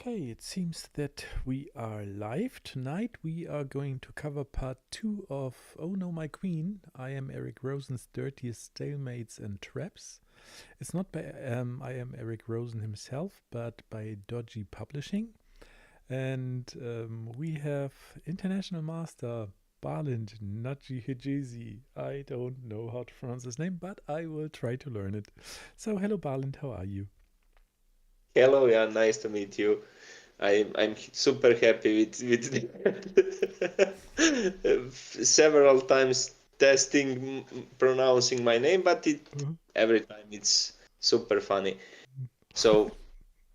Okay, it seems that we are live. Tonight we are going to cover part 2 of Oh No My Queen. I am Eric Rosen's Dirtiest Stalemates and Traps. It's not by I am Eric Rosen himself, but by DodgyPublishing. And we have International Master Barlind Naji Hijizi. I don't know how to pronounce his name, but I will try to learn it. So, hello Barlind, how are you? Hello, yeah, nice to meet you. I'm super happy with several times testing pronouncing my name, but every time it's super funny. So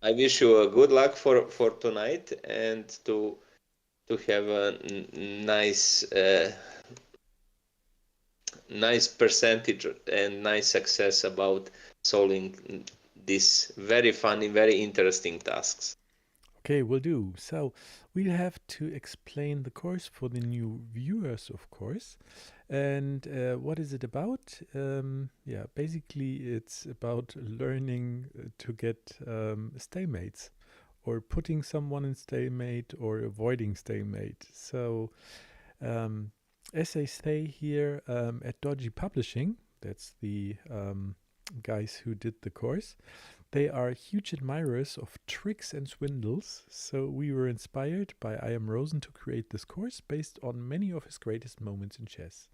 I wish you a good luck for tonight and to have a nice nice percentage and nice success about solving these very funny, very interesting tasks. Okay, will do. So we'll have to explain the course for the new viewers, of course. And what is it about? Yeah, basically it's about learning to get stalemates or putting someone in stalemate or avoiding stalemate. So um, as I say here at Dodgy Publishing, that's the guys who did the course, they are huge admirers of tricks and swindles, so we were inspired by I Am Rosen to create this course based on many of his greatest moments in chess.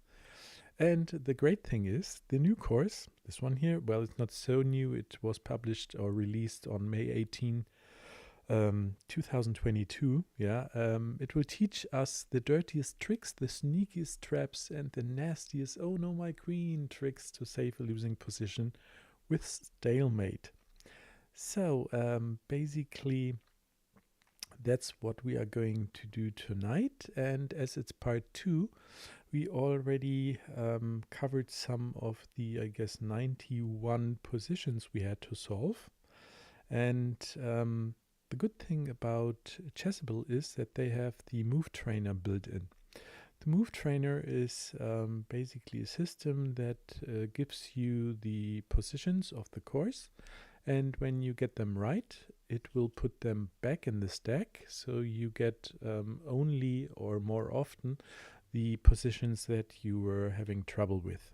And the great thing is, the new course, this one here, well, it's not so new, it was published or released on May 18, 2022. Yeah, it will teach us the dirtiest tricks, the sneakiest traps, and the nastiest oh no my queen tricks to save a losing position with stalemate. So basically, that's what we are going to do tonight. And as it's part 2, we already covered some of the, I guess, 91 positions we had to solve. And the good thing about Chessable is that they have the move trainer built in. The move trainer is basically a system that gives you the positions of the course, and when you get them right, it will put them back in the stack, so you get only or more often the positions that you were having trouble with.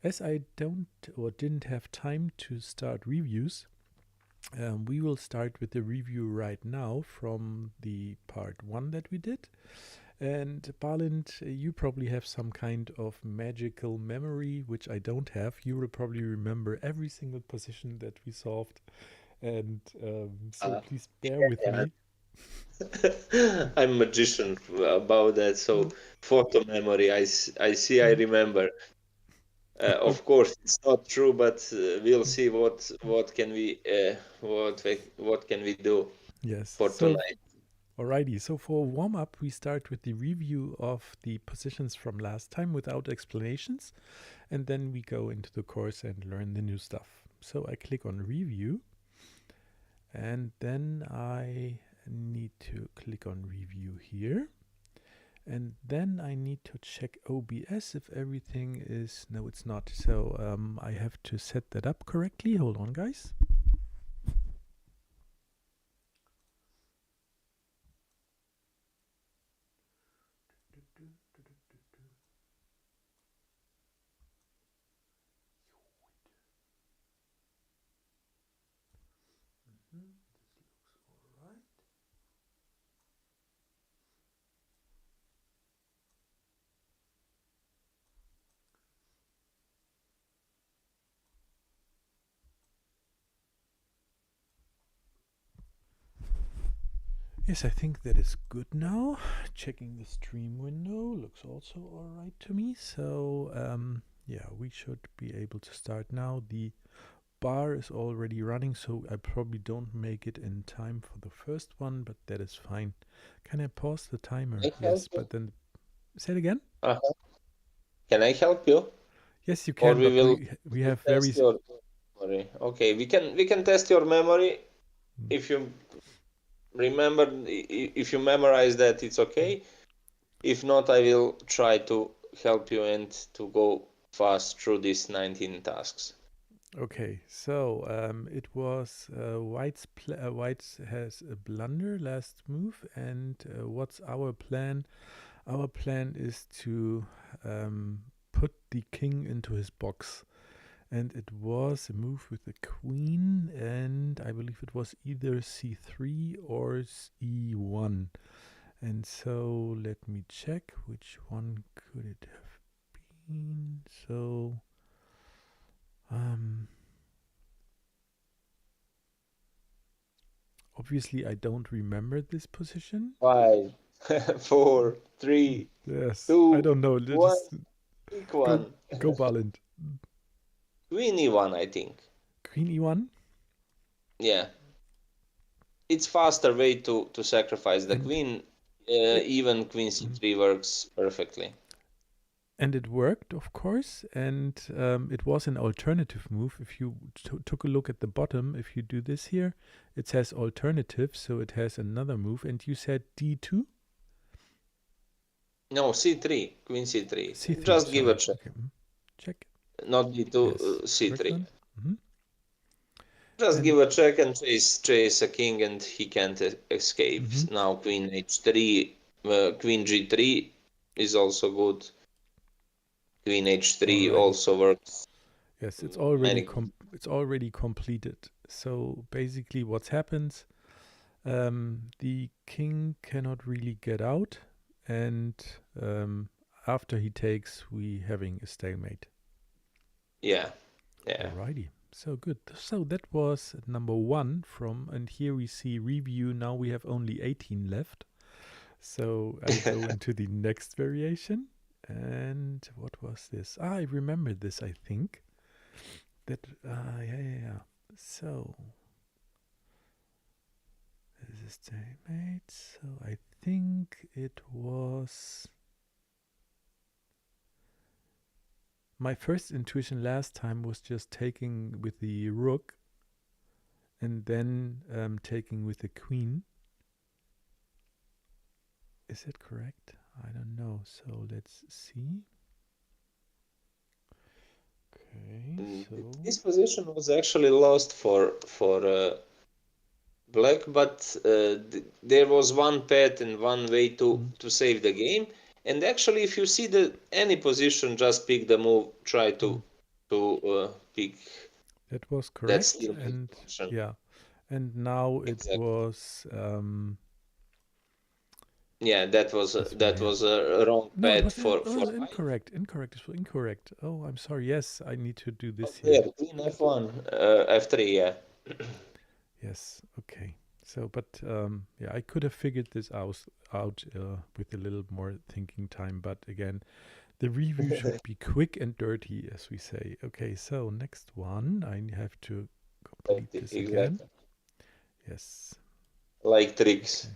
As I don't or didn't have time to start reviews, we will start with the review right now from the part 1 that we did. And Barlind, you probably have some kind of magical memory, which I don't have. You will probably remember every single position that we solved. And so please bear with Yeah, me. I'm a magician about that. So Mm. photo memory, I see, I Mm. remember. Oh, Of course, it's not true, but we'll mm. see what can we what can we do Yes. for So, tonight. alrighty. So for warm up, we start with the review of the positions from last time without explanations. And then we go into the course and learn the new stuff. So I click on review. And then I need to click on review here. And then I need to check OBS if everything is, no, it's not. So I have to set that up correctly. Hold on, guys. Mhm, this looks all right. Yes, I think that is good now. Checking the stream window looks also all right to me. So yeah, we should be able to start now. The bar is already running, so I probably don't make it in time for the first one, but that is fine. Can I pause the timer? Can I help Yes, you? but then say it again. Uh-huh. Can I help you? Yes, you Or can, we but will we have very test your memory. Okay, we can test your memory mm, if you remember if you memorize that it's mm. okay. If not, I will try to help you and to go fast through these 19 tasks. Okay, so it was White's has a blunder last move, and what's our plan? Our plan is to put the king into his box, and it was a move with the queen, and I believe it was either c3 or e1. And so let me check which one could it have been. So um, obviously I don't remember this position. 5, 4, 3, Yes, I 2, don't know. 1. Just Pick go one. go Balint. Queen e1, I think. Queen e1, Yeah. It's faster way to sacrifice the and queen. it Even queen c3 works perfectly. and it worked, of course. And it was an alternative move. If you took a look at the bottom, if you do this here, it says alternative, so it has another move. And you said d2, No, c3, queen c3. c3. Just give a Sorry. check. Okay, check. Not d2, Yes, correct c3. one. Hmm. Just And give a check and chase a king, and he can't escape. hmm. Now queen h3, queen g3 is also good. Queen h3 Alrighty. also works. Yes, Many. it's already completed. So basically, what happens? The king cannot really get out, and um, after he takes, we having a stalemate. Yeah, yeah. Alrighty, so good. So that was number one from, and here we see review. Now we have only 18 left. So I go into the next variation. And what was this? I remember this, I think. That, yeah. So, this is stalemate. So I think it was. My first intuition last time was just taking with the rook and then taking with the queen. Is it correct? I don't know. So let's see. Okay, so This position was actually lost for black, but there was one path and one way to save the game. And actually, if you see any position, just pick the move. Try to pick that was that correct. stalemate And position. yeah, and now it Exactly. was Yeah, this one that here. was a wrong No, it path was for white. incorrect. Incorrect. It was incorrect. Oh, I'm sorry. Yes, I need to do Oh, this here. there, queen f1, f3. Yeah. Yes. Okay. So, but yeah, I could have figured this out with a little more thinking time. But again, the review should be quick and dirty, as we say. Okay. So next one, I have to complete this again. Exactly. Yes. Like tricks. Okay.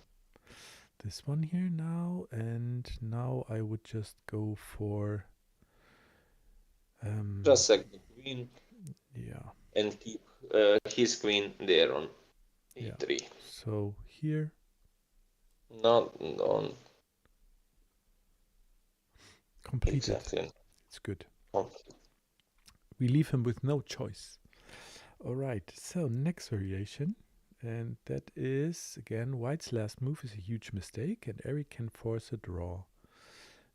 This one here now, and now I would just go for Just sack the queen yeah, and keep his queen there on yeah. e3. So here, Not on completed. exactly. It's good. On. We leave him with no choice. All right. So next variation, and that is again White's last move is a huge mistake, and Eric can force a draw.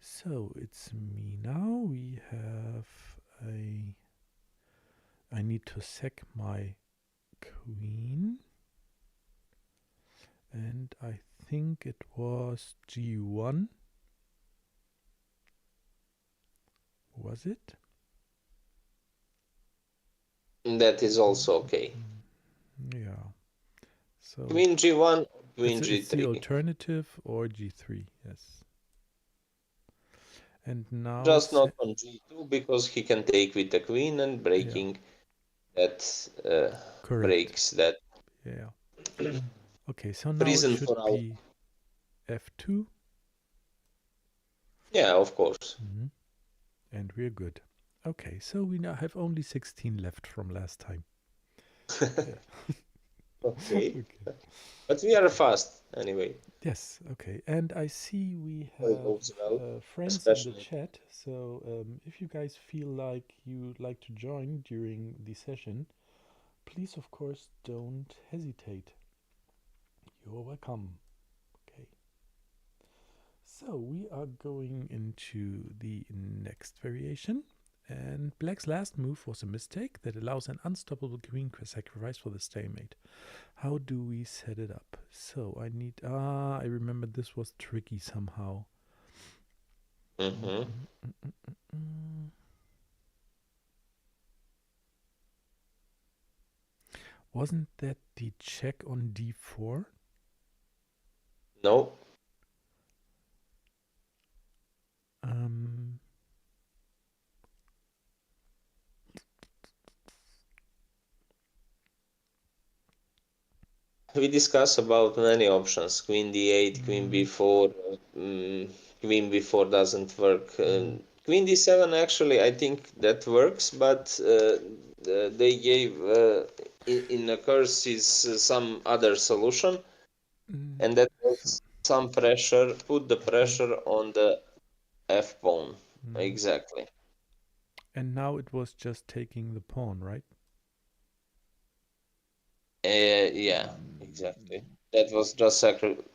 So it's me now. We have a. I need to sack my queen. And I think it was G1. Was it? That is also okay. Yeah. So Queen g1, queen it's the g3. alternative or G3. Yes. And now, Just not on g2 because he can take with the queen and yeah, breaking that correct. breaks that Yeah. Okay, so now it reason should for our. be F2. Yeah, of course. And we're good. Okay, so we now have only 16 left from last time. Yeah. Okay. Okay. But we are fast anyway. Yes, okay. And I see we So it have goes well, friends in the especially. chat. So if you guys feel like you'd like to join during the session, please, of course, don't hesitate. You're welcome. Okay. So we are going into the next variation. And Black's last move was a mistake that allows an unstoppable queen sacrifice for the stalemate. How do we set it up? So I need... I remember this was tricky somehow. Mm-hmm. Wasn't that the check on d4? No. Um, We discuss about many options. Queen d8, queen b4, queen b4 doesn't work. Queen d7 actually I think that works, but they gave in the curses some other solution, and that was some pressure, put the pressure on the f pawn. Exactly. and now it was just taking the pawn, right? Yeah, exactly. That was just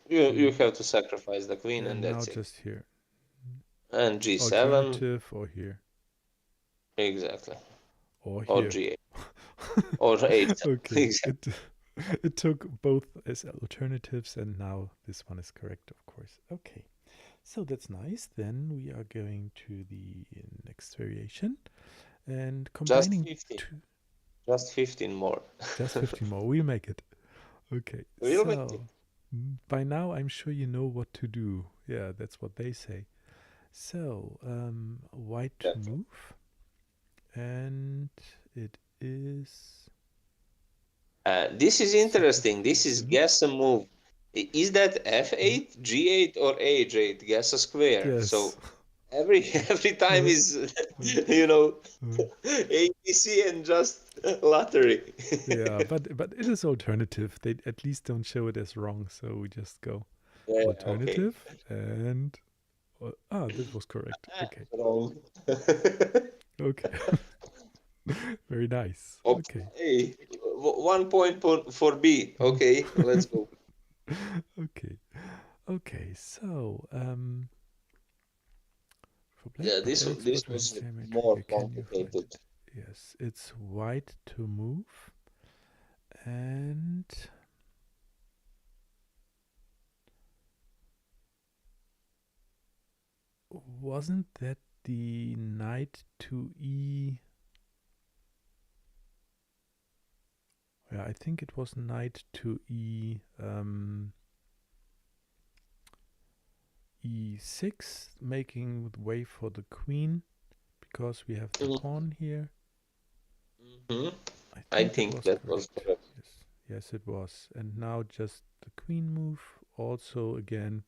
you have to sacrifice the queen and And now that's it. just here. And g7, Alternative or here. exactly. Or Or here. g8 or h7. Okay. Exactly. It took both as alternatives and now this one is correct, of course. Okay. So that's nice. Then we are going to the next variation and Just combining 15. two, Just 15 more. just 15 more. We'll make it. Okay. We'll make it. So by now I'm sure you know what to do. Yeah, that's what they say. So white to That's move, and it is this is interesting. This is Mhm. guess a move. Is that f8, g8, or h8? Guess a square. Yes. So every time Uh, is uh, you know uh, ABC and just lottery. yeah, but it is alternative. They at least don't show it as wrong, so we just go Yeah, okay. alternative and this was correct. Okay. Wrong. Okay. Very nice. Option Okay. A. 1 point for B. Okay, let's go. Okay. Okay. So for black, Yeah, but this Eric's this was very was stalemate more trigger. Can you find complicated. it? Yes, it's white to move. And wasn't that the knight to e? Yeah, I think it was knight to e e6, making way for the queen because we have the pawn here. Hmm. I I think that think was that was correct. correct. Yes, yes, it was. And now just the queen move. Also again,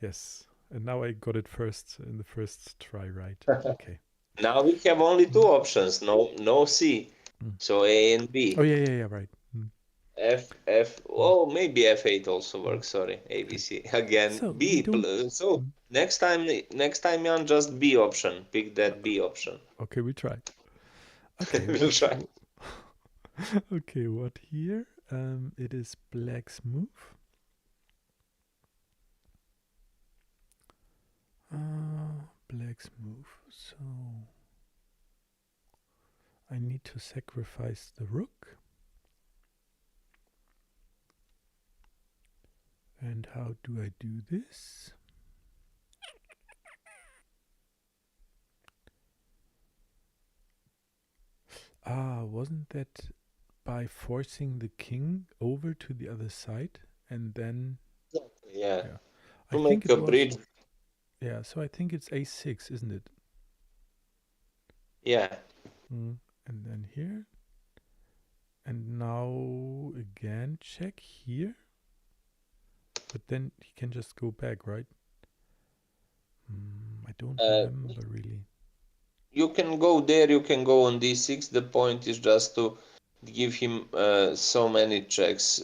yes. And now I got it first in the first try, right? Okay. Now we have only two Mm, options. No C. mm. So A and Oh B. yeah, yeah, yeah, right. F. Mm, Oh, maybe F8 also mm. works. Sorry, Okay. ABC again. So we B. don't. So Mm, next time, Jan, just B option. Pick that B option. okay, we try. Okay, We'll what? try. Okay, what here? It is black's move. Black's move. So I need to sacrifice the rook. And how do I do this? Wasn't that by forcing the king over to the other side and then Yeah. yeah. I To think make it a was bridge. yeah, so I think it's a6, isn't it? Yeah. And then here. And now again check here. But then he can just go back, right? I don't Uh, remember really. you can go there. You can go on D6. The point is just to give him so many checks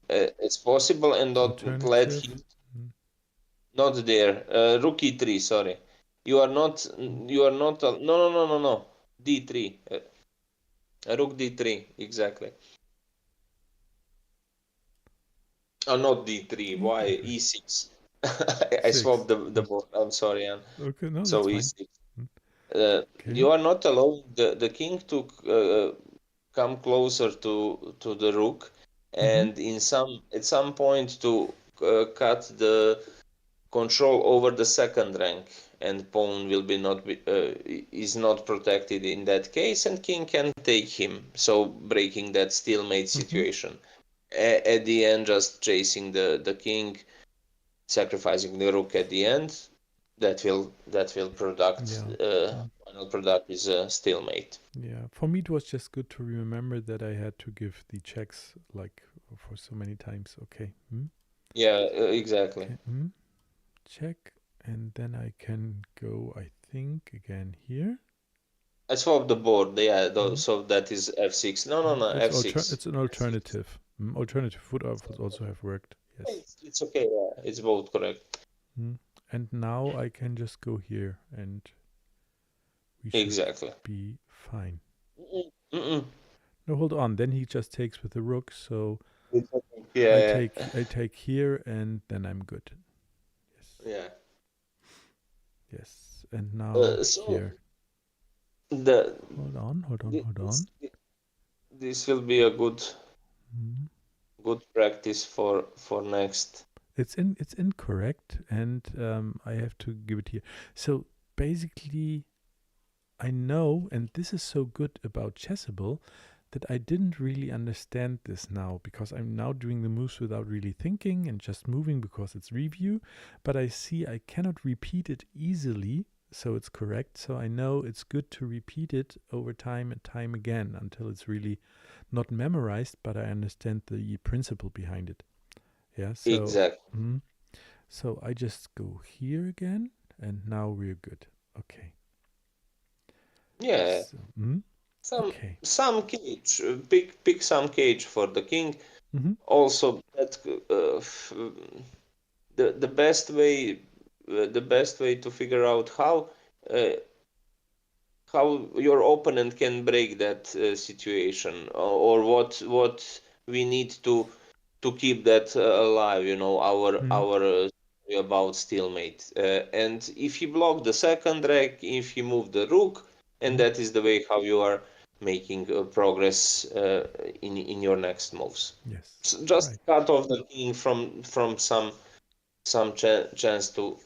as possible, and not let Alternative. him not there. Rook e3, sorry. You are not. You are not. No. D3. Rook d3, exactly. Oh, not d3. Why Okay. e6? I 6. swapped the board. I'm sorry, Anne. Okay, no, So that's fine. e6. Okay. You are not allowing the king to come closer to the rook, and at some point to cut the control over the second rank, and pawn will be not be, is not protected in that case, and king can take him, so breaking that stalemate situation. At the end, just chasing the king, sacrificing the rook at the end, that will product Yeah. final product is a stalemate. Yeah. For me, it was just good to remember that I had to give the checks like for so many times. Okay. Yeah, exactly. Okay. Check. And then I can go, I think, again here. I swapped the board. Yeah, so that is f6. No, f6. It's an F6. alternative. Alternative would also have worked. Yes. It's okay. Yeah, it's both correct. And now I can just go here and we should Exactly. be fine. Mm-mm. No, hold on. Then he just takes with the rook, so It's okay. Yeah, I take here and then I'm good. Yes. yeah. Yes. And now So here. the Hold on. this will be a Mhm. good practice for next. It's incorrect, and I have to give it here. So basically, I know, and this is so good about Chessable, that I didn't really understand this now because I'm now doing the moves without really thinking and just moving because it's review. But I see I cannot repeat it easily, so it's correct. So I know it's good to repeat it over time and time again until it's really not memorized, but I understand the principle behind it. Yeah, Exactly. so I just go here again, and now we're good. Okay. Yeah. So, Some okay. some cage. Pick some cage for the king. Also, that the best way to figure out uh, how your opponent can break that situation, or what we need to keep that alive. Our story about stalemate. And if he block the second rank, if he move the rook, and that is the way how you are making progress in your next moves. Yes. So just Right. cut off the king from some chance to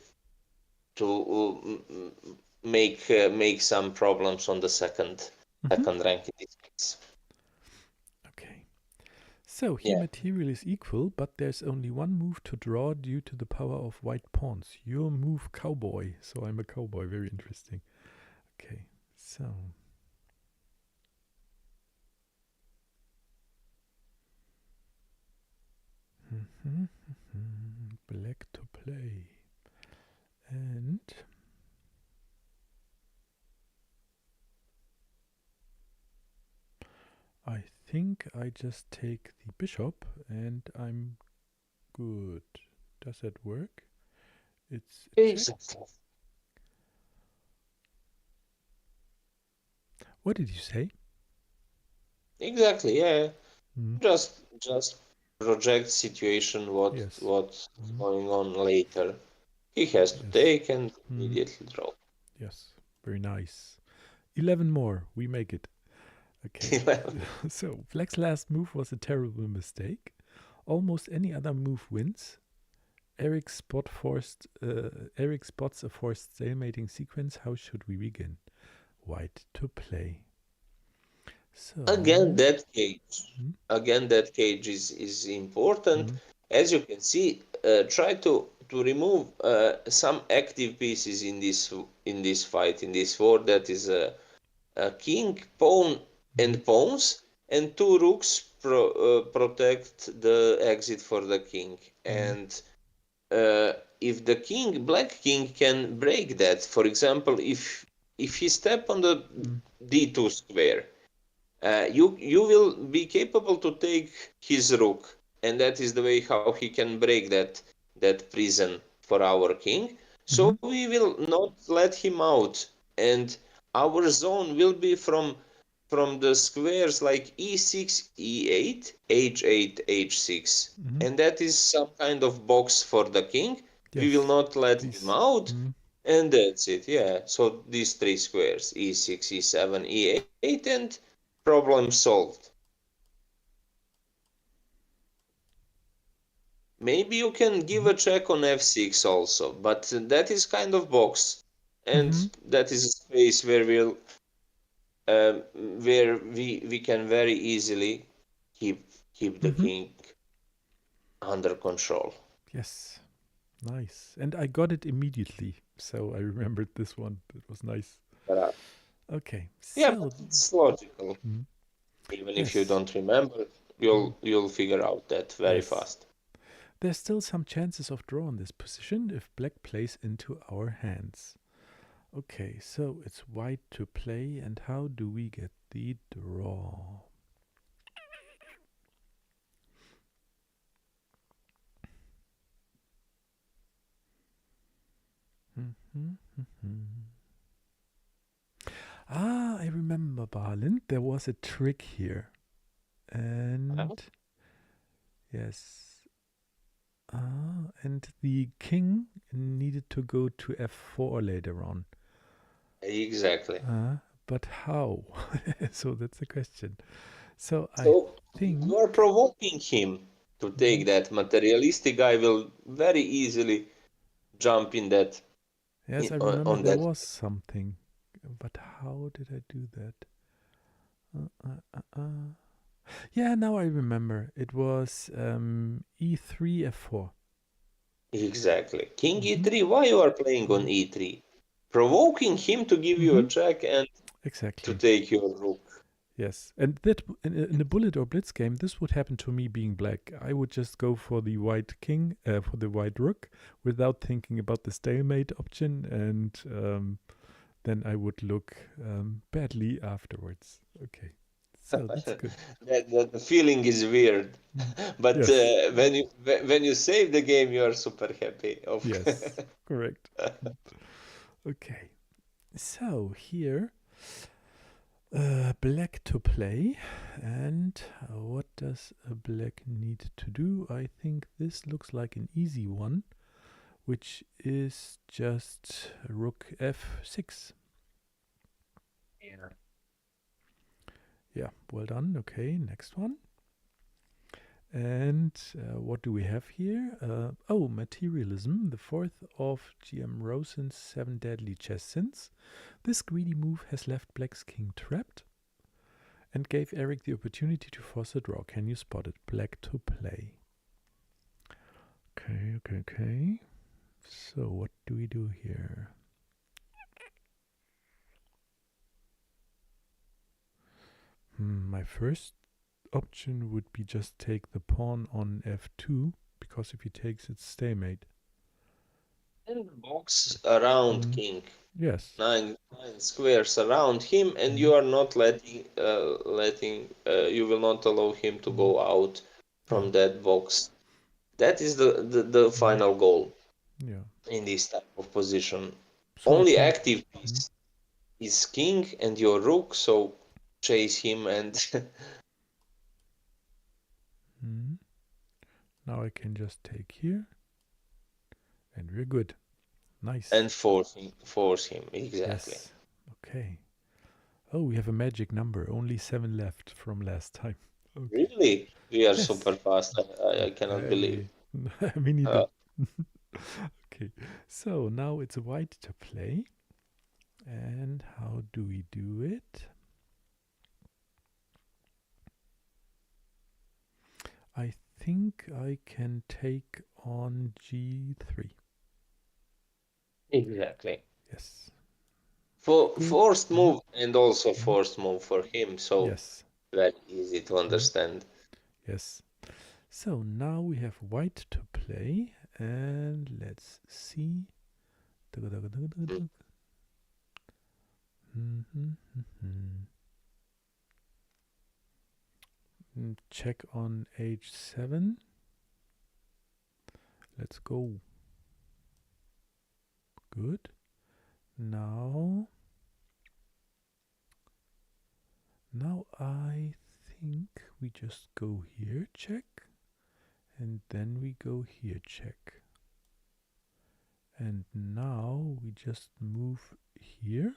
make some problems on the second rank in this case. Okay. So here Yeah, material is equal, but there's only one move to draw due to the power of white pawns. Your move, cowboy. So I'm a cowboy. Very interesting. Okay. So. Black to play. And I think I just take the bishop and I'm good. Does that work? It's a check. exactly. What did you say? Exactly. Yeah, Mm. just project situation Yes. what's Mm. going on later. He has to Yes. take and Mm. immediately draw. Yes. Very nice. 11 more. We make it. Okay. So Fleck's last move was a terrible mistake. Almost any other move wins. Eric Eric spots a forced stalemating sequence. How should we begin? White to play. again So. that cage Mm, again that cage is important. mm, As you can see, try to remove some active pieces in this fight, in this war. That is a king, pawn, mm, and pawns, and two rooks protect the exit for the king. mm, And if the black king can break that, for example, if he step on the mm, d2 square, you will be capable to take his rook, and that is the way how he can break that prison for our king. So we will not let him out, and our zone will be from the squares like e6, e8, h8, h6, and that is some kind of box for the king. We will Yes. not let him These. out, and that's it. Yeah. So these three squares, e6, e7, e8, and problem solved. Maybe you can give a check on f6 also, but that is kind of box, and that is a space where we can very easily keep the king under control. Yes. Nice. And I got it immediately. So I remembered this one. It was nice. Uh, Okay. yeah, So, but it's logical. Even if you yes. don't remember, you'll figure out that very Yes. fast. There's still some chances of draw in this position if black plays into our hands. Okay, so it's white to play, and how do we get the draw? Ah, I remember, Barlin. There was a trick here. And yes. Ah, and the king needed to go to f4 later on. Exactly. But how? So that's the question. So I So think. you are provoking him to take that. Materialistic guy will very easily jump in that Yes, I remember on there that. was something. But how did I do that? Uh, uh, uh, uh. Yeah, now I remember. It was e3, f4. Exactly. King e3. Why you are playing on e3? Provoking him to give you a check and to Exactly. take your rook. Yes, and that in a bullet or blitz game, this would happen to me being black. I would just go for the white king, for the white rook, without thinking about the stalemate option, and then I would look badly afterwards. Okay, so that's good. The feeling is weird, but Yes, when you save the game, you are super happy. yes, correct. Okay, so here black to play, and what does a black need to do? I think this looks like an easy one, which is just rook f6. Yeah. Yeah, well done. Okay, next one. And what do we have here? Oh, materialism, the fourth of GM Rosen's 7 deadly chess sins. This greedy move has left black's king trapped and gave Eric the opportunity to force a draw. Can you spot it? Black to play. Okay. So what do we do here? My first option would be just take the pawn on f2, because if he takes it's stalemate. And box around king. Yes. Nine squares around him, and you are not you will not allow him to go out Yeah. from that box. That is the final goal Yeah. in this type of position. So I Only think. active piece is king and your rook, so chase him and Now I can just take here, and we're good. Nice. and force him exactly. Yes. Okay. Oh, we have a magic number. Only 7 left from last time. Okay. Really, we are Yes. super fast. I cannot believe. Very. Me neither. Uh, Okay. So now it's white to play. And how do we do it? I think I can take on g3. exactly. Yes. For Good. forced move and also forced move for him, so Yes. very easy to understand. Yes. So now we have white to play, and let's see. check on h7. Let's go. Good. Now I think we just go here, check, and then we go here, check. And now we just move here,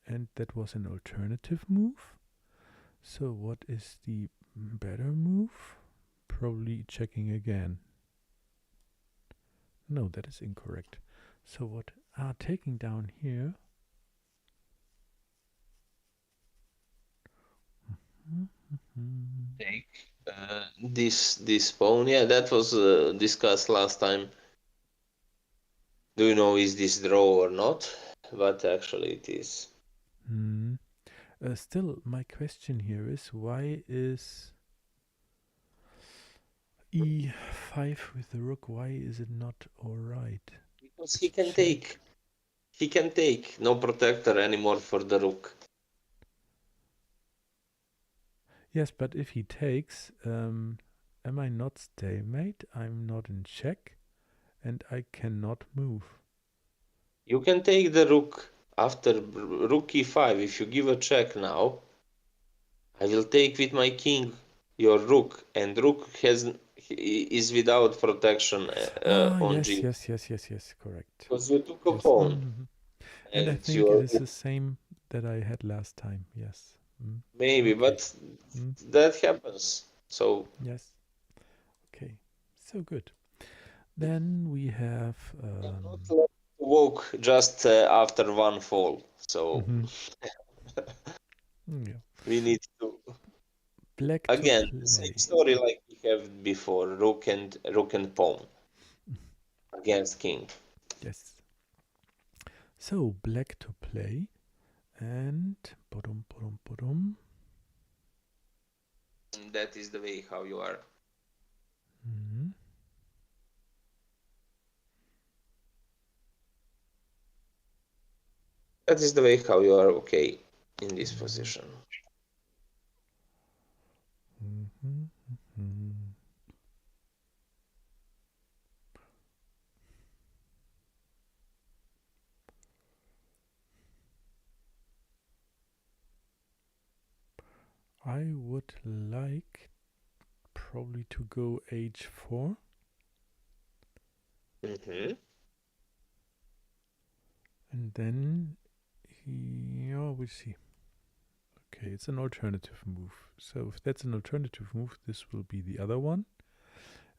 and that was an alternative move. So what is the better move? Probably checking again. No, that is incorrect. So what are taking down here? Take this pawn. Yeah, that was discussed last time. Do you know is this draw or not? But actually it is. Still, my question here is, why is e5 with the rook, why is it not alright? Because he can take. He can take. No protector anymore for the rook. Yes, but if he takes, am I not stalemate? I'm not in check, and I cannot move. You can take the rook after rook e5. If you give a check now, I will take with my king your rook, and rook is without protection on Yes, g. yes, correct. Because you took a Yes. pawn. And I think it is the same that I had last time, yes. Maybe, okay. But that happens. So yes. Okay, so good. Then we have not walk just after one fall. So yeah. we need to Black again to the same play. story like we have before. Rook and pawn against king. Yes. So black to play and bottom. And that is the way how you are. That is the way how you are okay in this position. I would like probably to go h4. And then we see. Okay, it's an alternative move. So if that's an alternative move, this will be the other one.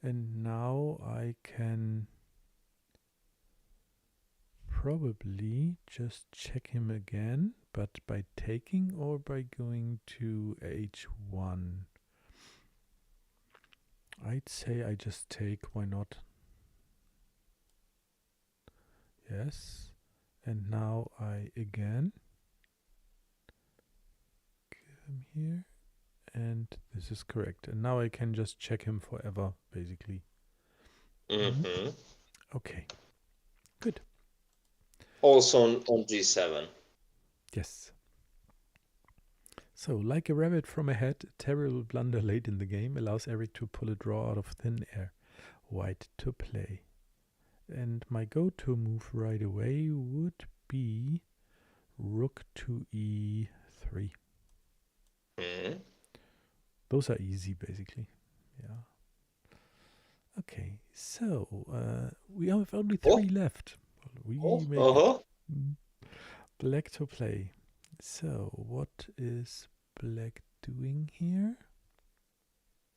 And now I can probably just check him again, but by taking or by going to h1. I'd say I just take, why not? Yes. And now I again come here, and this is correct. And now I can just check him forever, basically. Okay, good. Also on g7. Yes. So, like a rabbit from a hat, a terrible blunder late in the game allows Eric to pull a draw out of thin air. White to play. And my go-to move right away would be rook to e3. Those are easy, basically. Yeah. Okay, so we have only 3 left. We make it. Black to play. So, what is black doing here?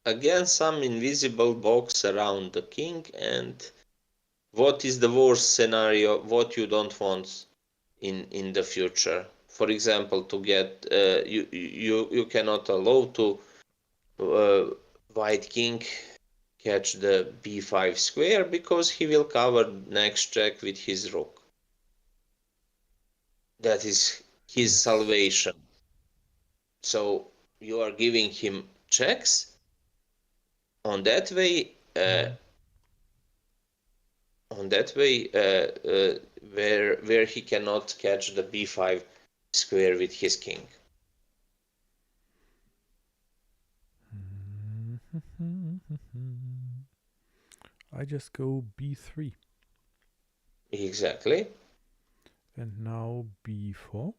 Again, some invisible box around the king, and what is the worst scenario, what you don't want in the future. For example, to get you cannot allow to white king catch the b5 square because he will cover next check with his rook. That is his salvation. So you are giving him checks on that way. Where he cannot catch the b5 square with his king. I just go b3. Exactly. And now b4.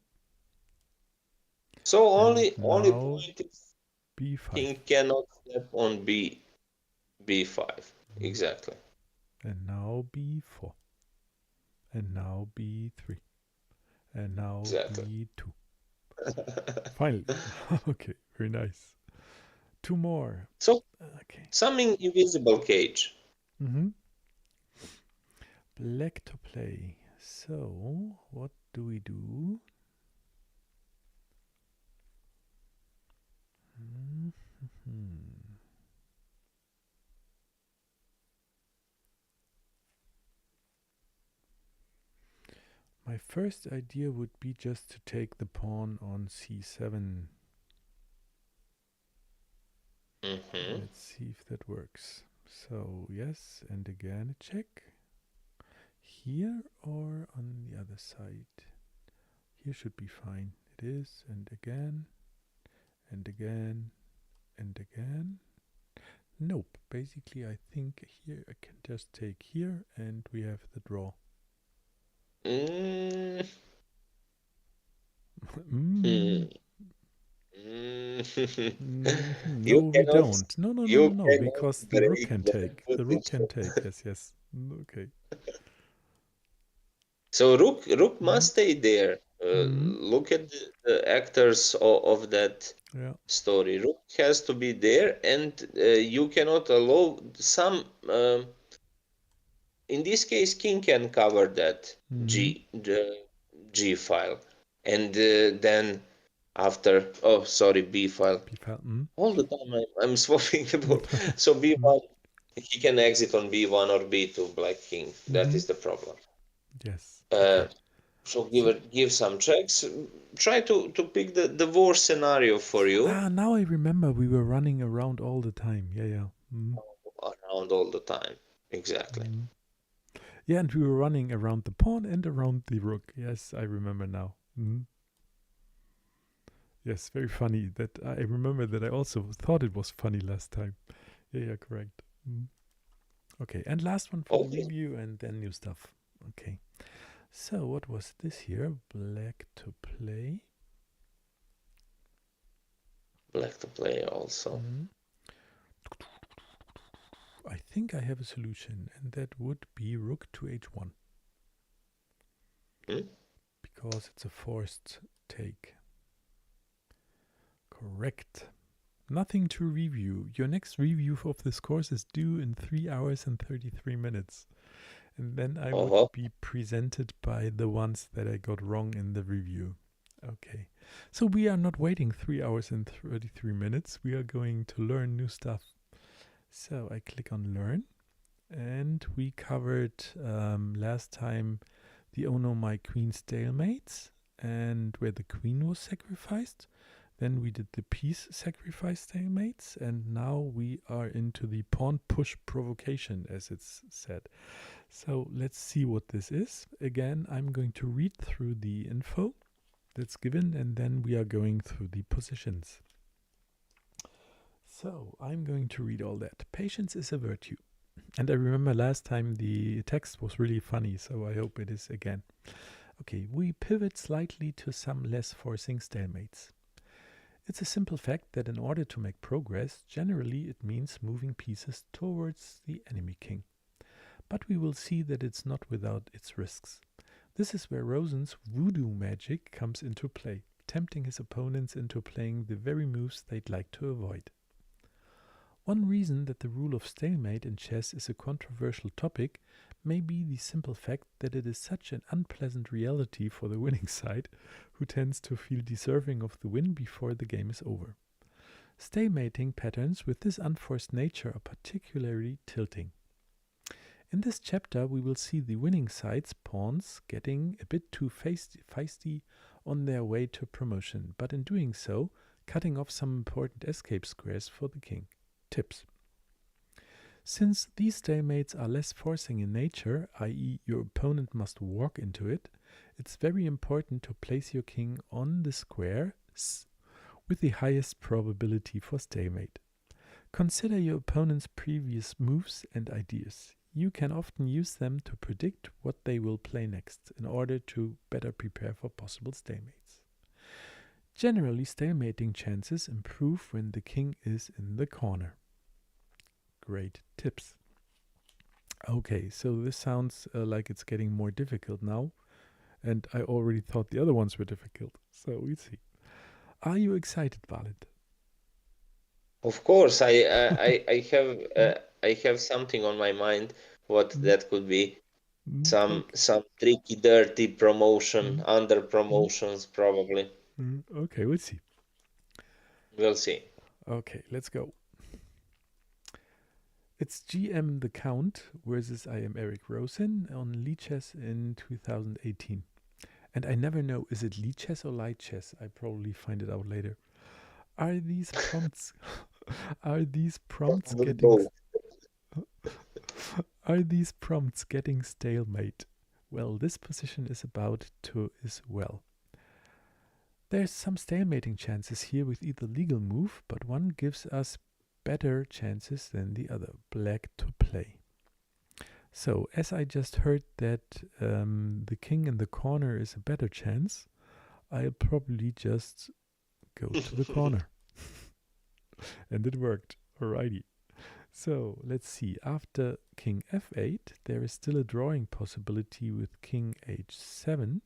So only now point is b5. king cannot step on b5. Exactly. And now b4. And now b3. And now Exactly. b2. Finally. Okay, very nice. 2 more. So Okay. some invisible cage. Black to play. So, what do we do? My first idea would be just to take the pawn on c7. Let's see if that works. So, yes, and again a check. Here or on the other side? Here should be fine. It is, and again, and again, and again. Nope, basically I think here I can just take here and we have the draw. No, we don't. No, because the rook can take. The rook can take. Yes. Okay. So rook must stay there. Look at the actors of that story. Rook has to be there, and you cannot allow some. In this case, king can cover that the G file, and then after B file. All the time I'm swapping the ball. So B1, he can exit on B1 or B2, black king. That is the problem. Yes. So give some checks. Try to pick the worst scenario for you. Now I remember we were running around all the time. Yeah. Around all the time. Exactly. Yeah, and we were running around the pawn and around the rook. Yes, I remember now. Yes, very funny. That I remember that I also thought it was funny last time. Yeah, correct. Okay, and last one for the review and then new stuff. Okay. So what was this here? Black to play. Black to play also. I think I have a solution, and that would be rook to h1. Because it's a forced take. Correct. Nothing to review. Your next review of this course is due in 3 hours and 33 minutes. And then I would be presented by the ones that I got wrong in the review. Okay. So we are not waiting 3 hours and 33 minutes. We are going to learn new stuff. So I click on learn. And we covered last time the Oh No My Queen stalemates and where the queen was sacrificed. Then we did the piece sacrifice stalemates, and now we are into the pawn push provocation, as it's said. So let's see what this is. Again, I'm going to read through the info that's given, and then we are going through the positions. So I'm going to read all that. Patience is a virtue. And I remember last time the text was really funny, so I hope it is again. Okay, we pivot slightly to some less forcing stalemates. It's a simple fact that in order to make progress, generally it means moving pieces towards the enemy king. But we will see that it's not without its risks. This is where Rosen's voodoo magic comes into play, tempting his opponents into playing the very moves they'd like to avoid. One reason that the rule of stalemate in chess is a controversial topic may be the simple fact that it is such an unpleasant reality for the winning side, who tends to feel deserving of the win before the game is over. Stalemating patterns with this unforced nature are particularly tilting. In this chapter we will see the winning side's pawns getting a bit too feisty on their way to promotion, but in doing so, cutting off some important escape squares for the king. Tips. Since these stalemates are less forcing in nature, i.e. your opponent must walk into it, it's very important to place your king on the square with the highest probability for stalemate. Consider your opponent's previous moves and ideas. You can often use them to predict what they will play next in order to better prepare for possible stalemates. Generally, stalemating chances improve when the king is in the corner. Great tips. Okay, so this sounds like it's getting more difficult now, and I already thought the other ones were difficult, so we'll see. Are you excited, Valid? Of course, I have something on my mind. What that could be? Some Okay. tricky, dirty promotion, Mm, under mm, promotions probably. okay, we'll see. We'll see. Okay, let's go. It's GM the Count versus I am Eric Rosen on Lichess in 2018. And I never know, is it Lichess or Light Chess? I probably find it out later. Are these prompts are these prompts getting Both. are these prompts getting stalemate? Well, this position is about to as well. There's some stalemating chances here with either legal move, but one gives us better chances than the other. Black to play. So, as I just heard that the king in the corner is a better chance, I'll probably just go to the corner. And it worked. Alrighty. So, let's see. After king f8, there is still a drawing possibility with king h7,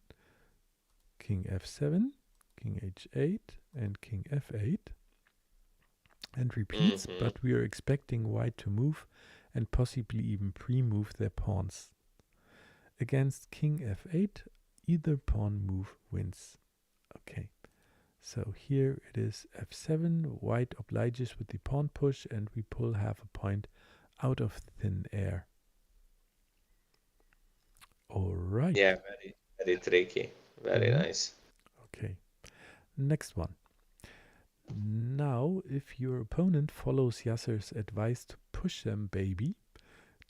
king f7, king h8, and king f8. And repeats, but we are expecting white to move and possibly even pre-move their pawns. Against king f8, either pawn move wins. Okay, so here it is f7, white obliges with the pawn push, and we pull half a point out of thin air. All right. Yeah, very, very tricky. Very nice. Okay, next one. Now, if your opponent follows Yasser's advice to push them, baby,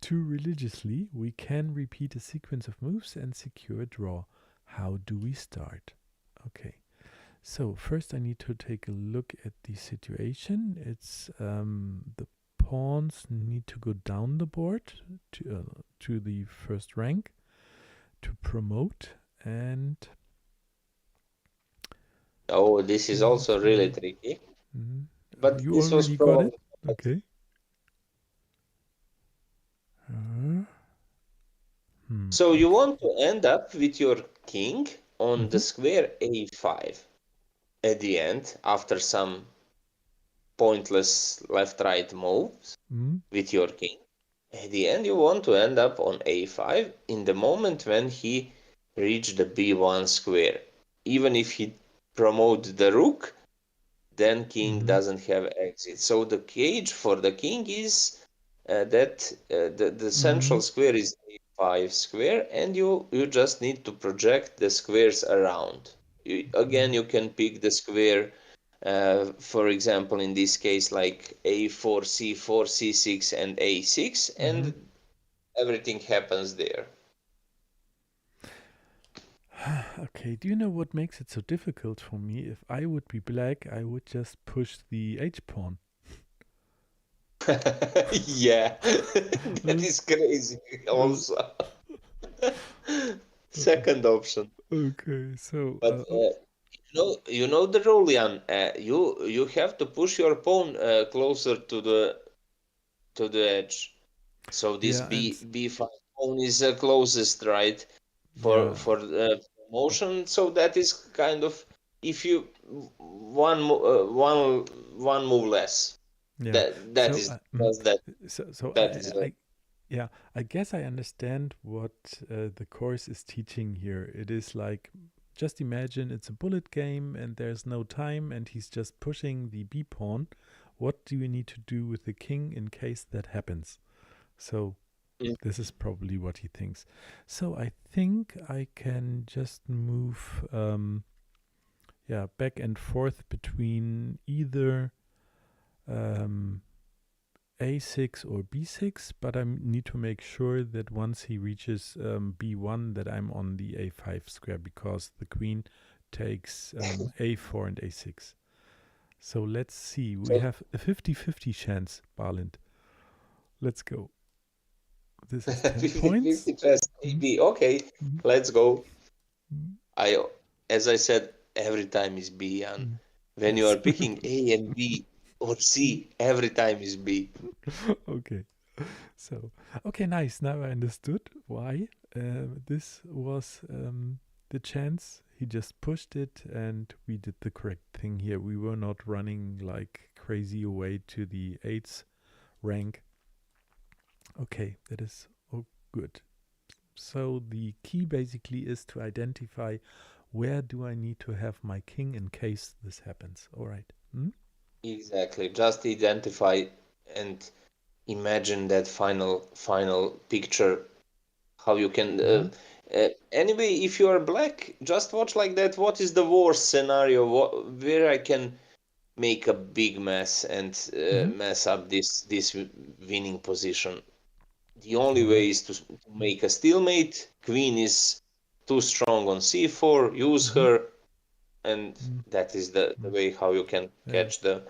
too religiously, we can repeat a sequence of moves and secure a draw. How do we start? Okay, so first I need to take a look at the situation. It's the pawns need to go down the board to the first rank to promote, and Oh, this is also really tricky. But you this was already got it? probably Okay. So Okay. you want to end up with your king on the square a5 at the end after some pointless left-right moves with your king. At the end, you want to end up on a5 in the moment when he reached the b1 square. Even if he promotes the rook, then king doesn't have exit. So the cage for the king is that the central square is a5 square, and you just need to project the squares around. Again, you can pick the square, for example, in this case, like a4, c4, c6, and a6, and everything happens there. Okay, do you know what makes it so difficult for me? If I would be black, I would just push the h-pawn. Yeah, that is crazy also. Second option. Okay, so But you know the rule, Jan. You have to push your pawn closer to the edge. So this yeah, and b5 pawn is the closest, right? yeah, For the motion. So that is kind of, if you one move less. yeah. That So, is that so that is yeah, I guess I understand what the course is teaching here. It is like, just imagine it's a bullet game and there's no time and he's just pushing the b pawn. What do you need to do with the king in case that happens? So this is probably what he thinks. So I think I can just move, yeah, back and forth between either a6 or b6, but I need to make sure that once he reaches b1 that I'm on the a5 square, because the queen takes a4 and a6. So let's see. We so have a 50-50 chance, Barlind. Let's go. this is 10 points. 50 chess, AB. Okay, let's go. As I said, every time is B, and when you Yes. are picking A and B or C, every time is B. Okay. So, okay, nice. Now I understood why this was the chance. He just pushed it, and we did the correct thing here. We were not running like crazy away to the 8th rank. Okay, that is good. So the key basically is to identify where do I need to have my king in case this happens. All right. Exactly. Just identify and imagine that final picture. How you can. Anyway, if you are black, just watch like that. What is the worst scenario? Where I can make a big mess and mess up this winning position. The only All way right. is to make a stalemate. Queen is too strong on c4. Use her, and that is the way how you can Yeah. catch the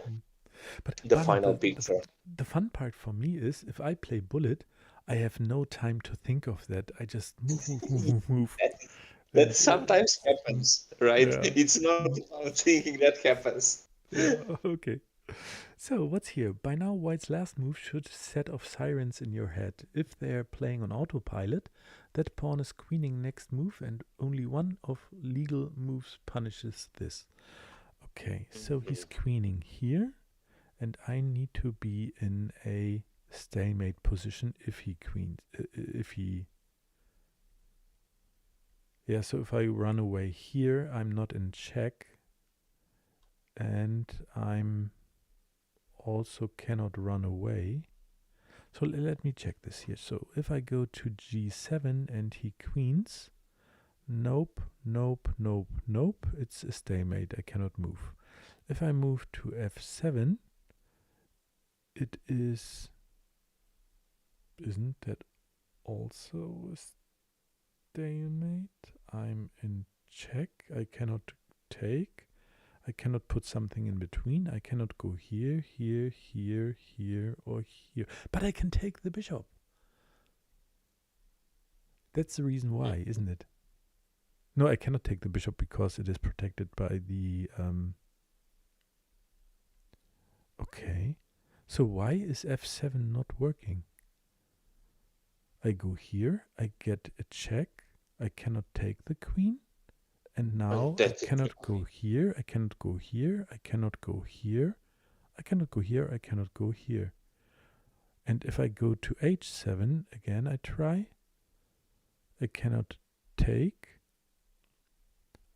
But the Barland, final picture. the fun part for me is if I play bullet, I have no time to think of that. I just move. That And sometimes happens, right? yeah. It's not about thinking that happens. Yeah, okay. So, what's here? By now, White's last move should set off sirens in your head. If they're playing on autopilot, that pawn is queening next move, and only one of legal moves punishes this. Okay, so he's queening here, and I need to be in a stalemate position if he queens. If he. Yeah, so if I run away here, I'm not in check, and I'm also cannot run away. So let me check this here. So if I go to g7 and he queens, nope, nope, nope, nope, it's a stalemate. I cannot move. If I move to f7, it is... Isn't that also a stalemate? I'm in check. I cannot take. I cannot put something in between. I cannot go here, here, here, here, or here. But I can take the bishop. That's the reason why, isn't it? No, I cannot take the bishop because it is protected by the... Okay. So why is f7 not working? I go here. I get a check. I cannot take the queen. And now I cannot go here. I cannot go here. I cannot go here. I cannot go here. I cannot go here. And if I go to h7, again I try. I cannot take.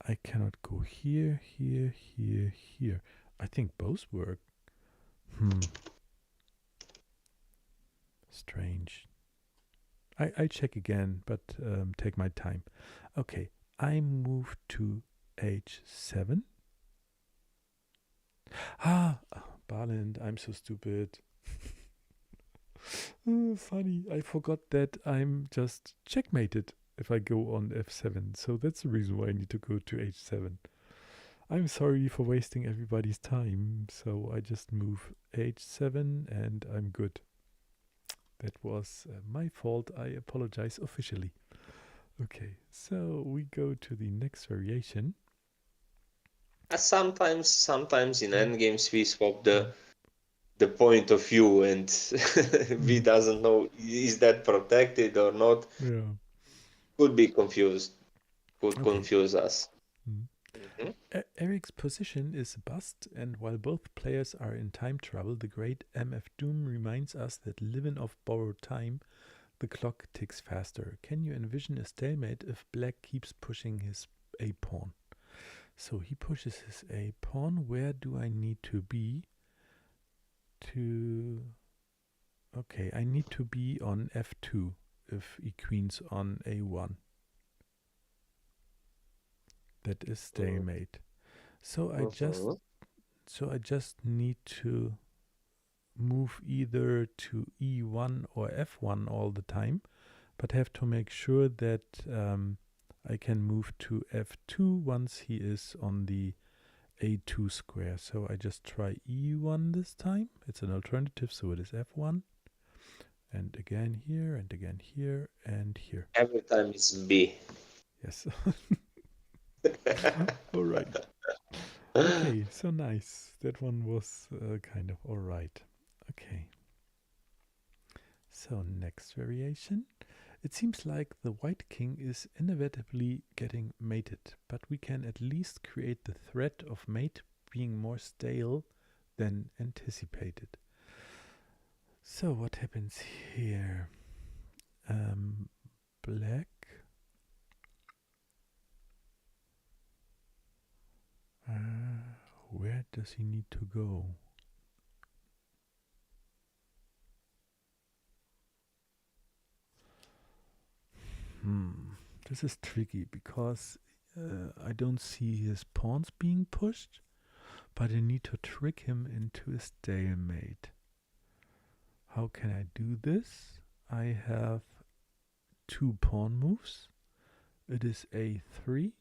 I cannot go here, here, here, here. I think both work. Strange. I check again, but take my time. Okay, I move to h7. Barland, I'm so stupid. Funny, I forgot that I'm just checkmated if I go on f7. So that's the reason why I need to go to h7. I'm sorry for wasting everybody's time. So I just move h7 and I'm good. That was my fault. I apologize officially. Okay, so we go to the next variation. Sometimes in endgames we swap the point of view, and we doesn't know is that protected or not. Yeah. Could be confused. Could Okay. confuse us. Eric's position is bust, and while both players are in time trouble, the great MF Doom reminds us that living off borrowed time, the clock ticks faster. Can you envision a stalemate if black keeps pushing his a pawn? So he pushes his a pawn. Where do I need to be to... Okay, I need to be on f2 if he queens on a1. That is stalemate. So I just need to move either to e1 or f1 all the time, but have to make sure that I can move to f2 once he is on the a2 square. So I just try e1 this time. It's an alternative, so it is f1. And again here, and again here, and here. Every time it's B. Yes. Alrighty. Okay, so nice. That one was kind of alright. Okay. So next variation. It seems like the white king is inevitably getting mated, but we can at least create the threat of mate being more stale than anticipated. So what happens here? Black. Where does he need to go? This is tricky because I don't see his pawns being pushed, but I need to trick him into a stalemate. How can I do this? I have two pawn moves. It is a3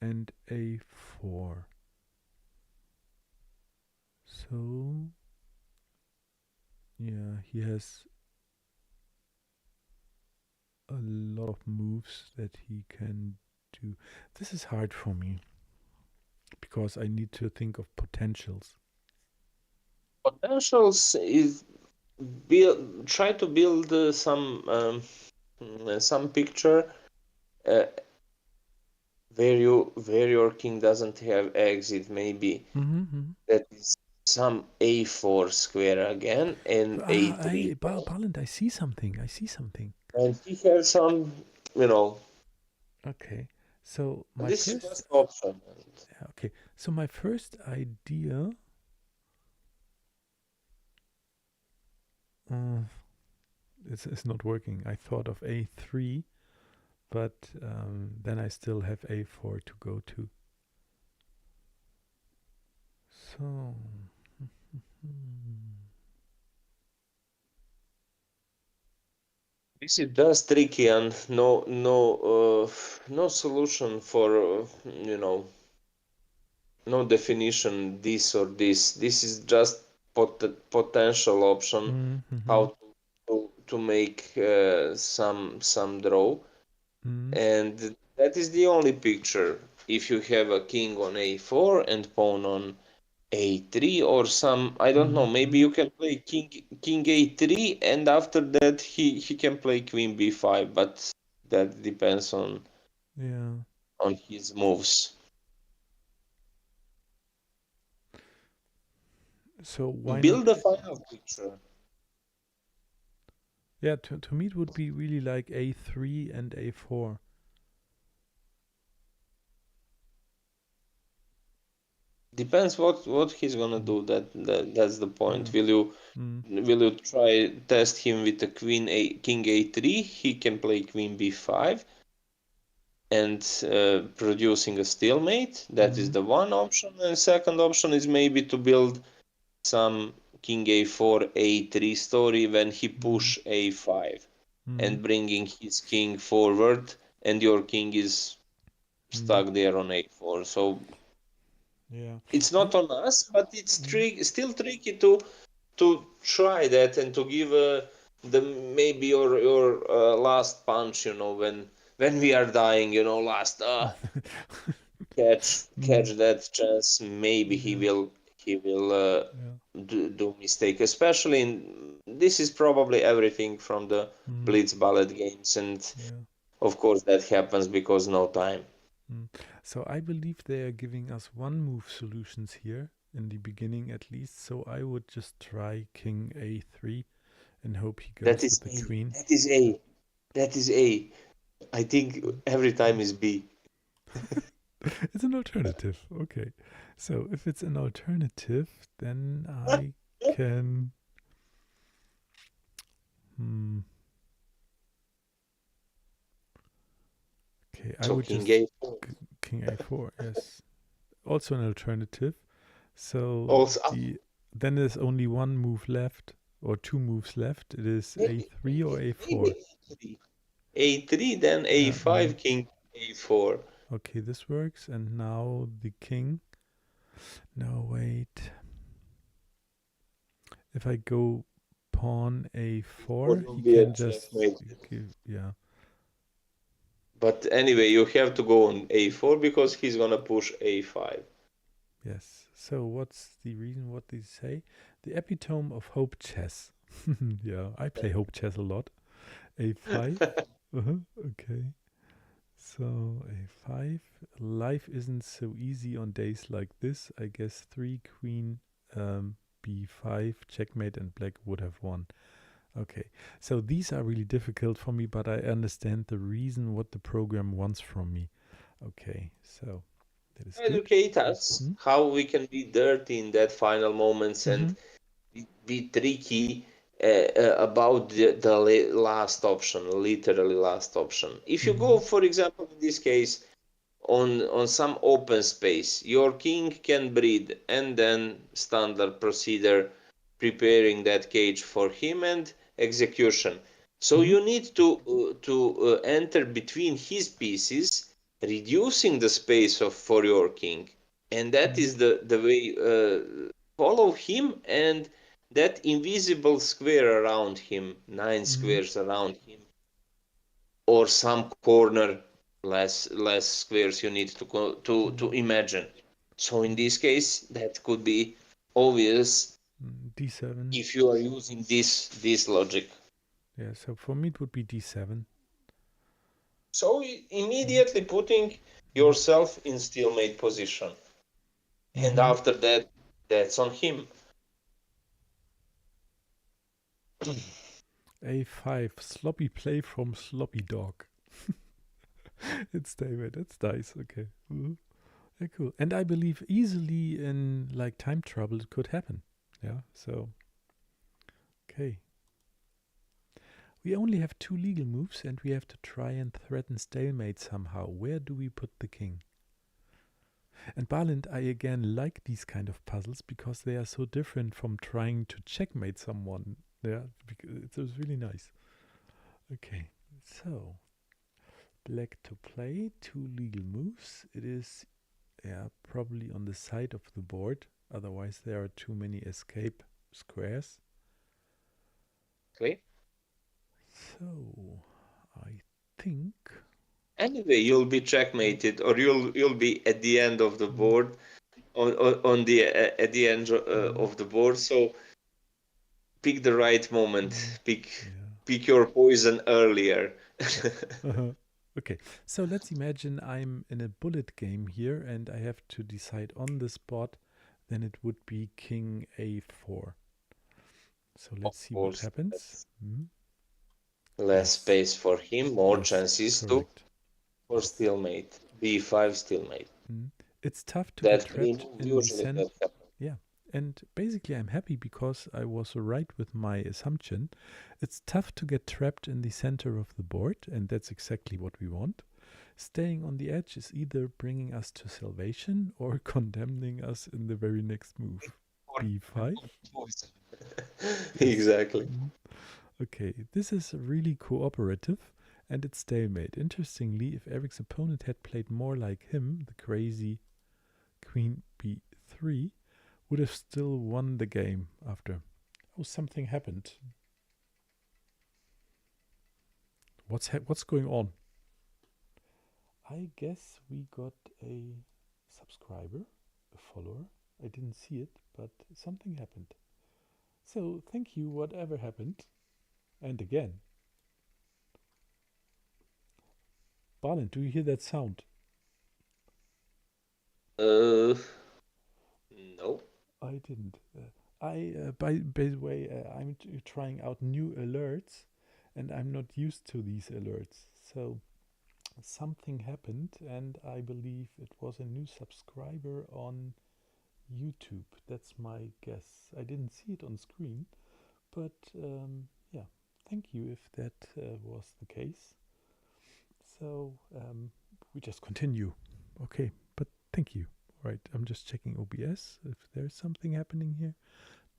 and a4. So, yeah, he has a lot of moves that he can do. This is hard for me because I need to think of potentials. Potentials is try to build some picture where your king doesn't have exit. Maybe that is some a4 square again and a3. Balint, I see something. I see something. And he has some, Okay, so my this is first. just option. Okay, so my first idea. It's not working. I thought of a3, but then I still have a4 to go to. So. This is just tricky and no solution for no definition this or this. This is just potential option how to make some draw, and that is the only picture. If you have a king on a4 and pawn on a3 or some, I don't know, maybe you can play king a3 and after that he can play queen b5, but that depends on his moves. So why Build not? a final picture. Yeah, to me it would be really like a3 and a4. Depends what he's gonna do. That's the point. Will you try test him with a king a3? He can play queen b5 and producing a stalemate. That is the one option. And second option is maybe to build some king a4 a3 story when he push a5 and bringing his king forward, and your king is stuck there on a4. So it's not on us, but it's still tricky to try that and to give the maybe your last punch. When we are dying, last catch that chance. Maybe he will do mistake, especially this is probably everything from the blitz ballad games, and of course that happens because no time. So I believe they are giving us one move solutions here in the beginning at least. So I would just try king a3 and hope he goes with the queen. That is A. I think every time is B. It's an alternative. Okay. So if it's an alternative, then I can. Okay, I would King just A4. king a4. Yes, also an alternative. So Also, then there's only one move left or two moves left. It is a3 or a4. maybe A3, then A5, king A4. Okay, this works. And now the king. No, wait. if I go pawn a4, he Wouldn't be a can just checkmate. give, yeah. But anyway, you have to go on a4 because he's gonna push a5. Yes. So what's the reason? What did he say? The epitome of hope chess. Yeah, I play hope chess a lot. A5. Okay. So a5. Life isn't so easy on days like this. I guess 3 queen b5 checkmate and black would have won. Okay. So these are really difficult for me, but I understand the reason what the program wants from me. Okay. So that is good. Educate us Hmm? how we can be dirty in that final moments Mm-hmm. and be tricky about the last option, literally last option. If you Mm-hmm. go, for example, in this case, on some open space, your king can breed, and then standard procedure, preparing that cage for him and execution. So Mm-hmm. you need to enter between his pieces, reducing the space of for your king, and that Mm-hmm. is the way. Follow him, and that invisible square around him, nine Mm-hmm. squares around him, or some corner, less squares you need to imagine. So in Mm-hmm. this case, that could be obvious D7. if you are using this logic. Yeah, so for me it would be D7. So immediately putting yourself in stalemate position, and Mm-hmm. after that, that's on him. A5. Sloppy play from Sloppy Dog. It's David. It's nice. Okay. Mhm. Yeah, cool. And I believe easily in like time trouble it could happen. Yeah. So, okay. We only have 2 legal moves and we have to try and threaten stalemate somehow. Where do we put the king? And Barlind, I again like these kind of puzzles because they are so different from trying to checkmate someone. Yeah, it was really nice. Okay, so black to play, 2 legal moves. It is, yeah, probably on the side of the board. Otherwise, there are too many escape squares. Okay. So, I think. Anyway, you'll be checkmated, or you'll be at the end of the Mm, board, on the at the end mm, of the board. So pick the right mm, moment. yeah. Pick your poison earlier. Okay, so let's imagine I'm in a bullet game here and I have to decide on the spot. Then it would be king a4. So Of let's see what course, happens. that's Mm, less yes, space for him, more yes, chances to correct. for Yes. stalemate. B5 stalemate. Mm. It's tough to get That trapped in the usually center. that happens. Yeah. And basically, I'm happy because I was right with my assumption. It's tough to get trapped in the center of the board, and that's exactly what we want. Staying on the edge is either bringing us to salvation or condemning us in the very next move. B5? Poison. Yes. Exactly. Mm. Okay, this is really cooperative and it's stalemate. Interestingly, if Eric's opponent had played more like him, the crazy queen b3, would have still won the game after. Oh, something happened. What's going on? I guess we got a subscriber, a follower. I didn't see it, but something happened. So thank you, whatever happened. And again, Balin, do you hear that sound? Uh, no. I didn't. By the way, I'm trying out new alerts, and I'm not used to these alerts. So something happened, and I believe it was a new subscriber on YouTube. That's my guess. I didn't see it on screen, but yeah, thank you if that was the case. So we just continue. Okay, but thank you. Right, I'm just checking OBS if there's something happening here.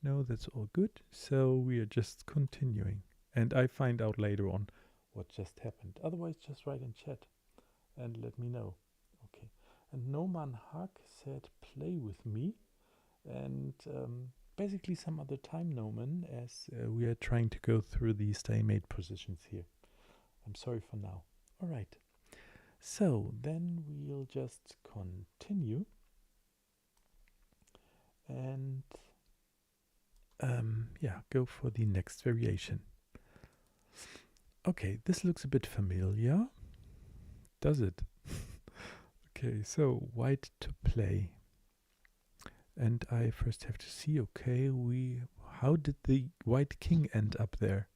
No, that's all good. So we are just continuing. And I find out later on what just happened. Otherwise, just write in chat and let me know. Okay. And Noman Haq said, play with me. And basically some other time, Noman, as we are trying to go through the stalemate positions here. I'm sorry for now. All right. So then we'll just continue and yeah, go for the next variation. Okay, this looks a bit familiar, does it? Okay, so white to play. And I first have to see, okay, how did the white king end up there?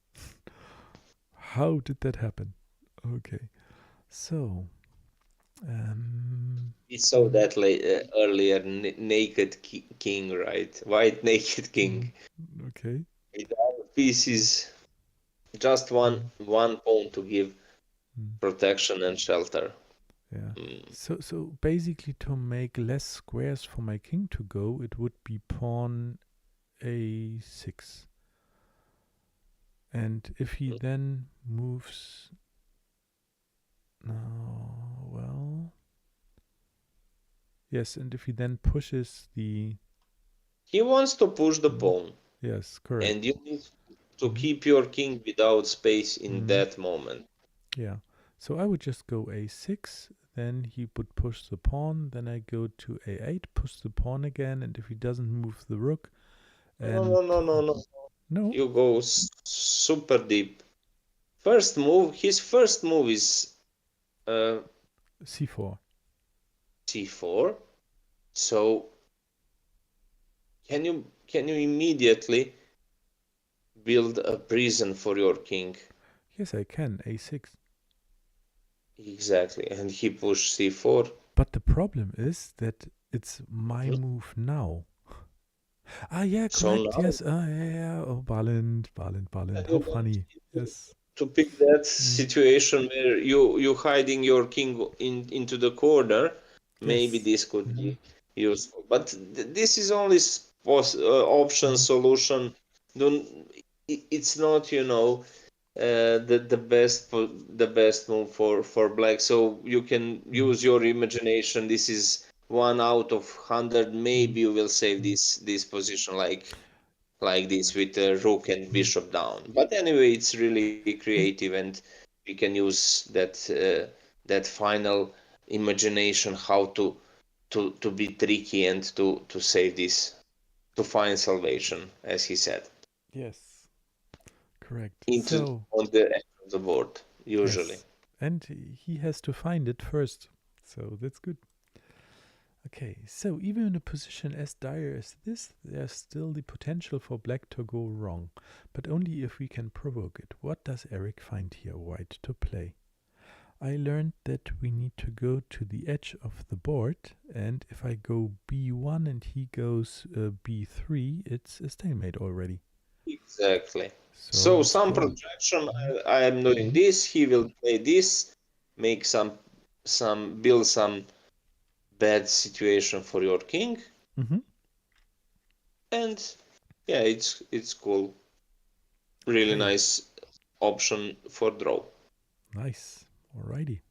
How did that happen? Okay, so We saw that earlier, naked king, right? White naked king. Okay. With all pieces, just one pawn to give protection and shelter. Yeah. So basically, to make less squares for my king to go, it would be pawn a6. And if he then moves, no, well, yes, and if he then pushes the, He wants to push the pawn, yes, correct. and you need to keep your king without space in that moment. Yeah. So I would just go a6, then he would push the pawn, then I go to a8, push the pawn again, and if he doesn't move the rook, and No. You go super deep. His first move is c4. c4. So can you immediately build a prison for your king? Yes, I can, a6. Exactly, and he pushed c4. But the problem is that it's my move now. Yeah, correct. So now, yes. Yeah. Oh, Balint. How funny. Yes. To pick that situation where you hiding your king into the corner, maybe this could be useful. But this is only option solution. Don't. It's not the best move for black. So you can use your imagination. This is 1 out of 100. Maybe you will save this position like this with rook and bishop down. But anyway, it's really creative, and we can use that final imagination how to be tricky and to save this, to find salvation, as he said. Yes. Correct. On the end of the board, usually. Yes. And he has to find it first. So that's good. Okay, so even in a position as dire as this, there's still the potential for black to go wrong, but only if we can provoke it. What does Eric find here, white to play? I learned that we need to go to the edge of the board, and if I go b1 and he goes b3, it's a stalemate already. Exactly. So some projection, I am doing this, he will play this, make build some bad situation for your king. And yeah, it's cool. Really nice option for draw. Nice. Alrighty.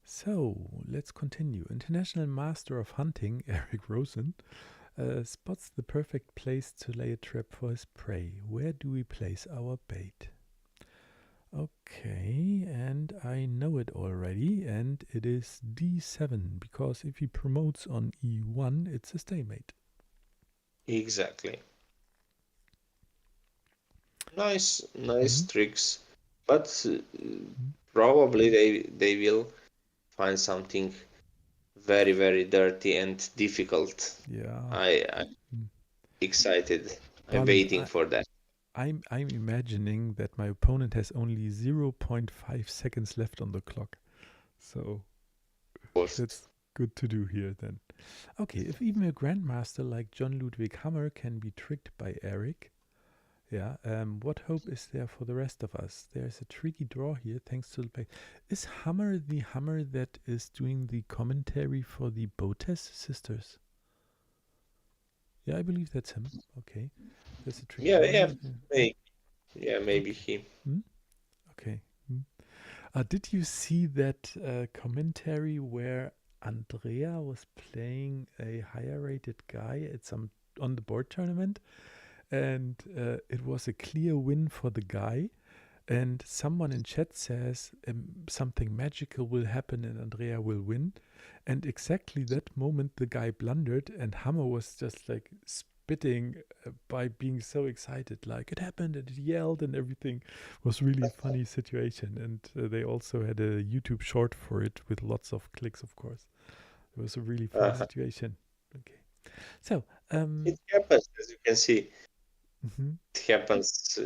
So let's continue. International master of hunting, Eric Rosen, spots the perfect place to lay a trap for his prey. Where do we place our bait? Okay, and I know it already, and it is d7, because if he promotes on e1, it's a stalemate. Exactly. Nice tricks, but probably they will find something very, very dirty and difficult. Yeah. I'm excited. I'm waiting for that. I'm imagining that my opponent has only 0.5 seconds left on the clock. So that's good to do here then. Okay, if even a grandmaster like John Ludwig Hammer can be tricked by Eric, yeah, what hope is there for the rest of us? There's a tricky draw here thanks to the play. Is Hammer the Hammer that is doing the commentary for the Botes sisters? Yeah, I believe that's him. Okay. There's a tricky maybe he. Okay. Did you see that commentary where Andrea was playing a higher rated guy at some on the board tournament, and it was a clear win for the guy. And someone in chat says something magical will happen and Andrea will win. And exactly that moment, the guy blundered, and Hammer was just like spitting by being so excited. Like, it happened, and it yelled, and everything was really a funny situation. And they also had a YouTube short for it with lots of clicks, of course. It was a really funny situation. Okay. So, it happens, as you can see. mhm. It happens.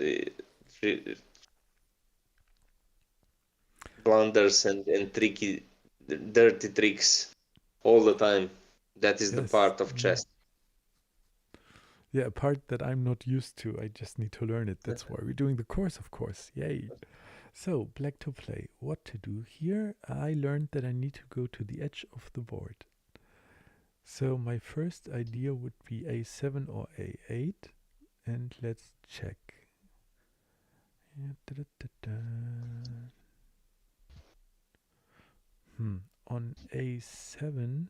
Blunders and tricky, dirty tricks all the time. That is the Yes. part of chess. Yeah, a part that I'm not used to. I just need to learn it. That's why we're doing the course, of course. Yay. So, black to play. What to do here? I learned that I need to go to the edge of the board. So my first idea would be a7 or a8. And let's check. On a7,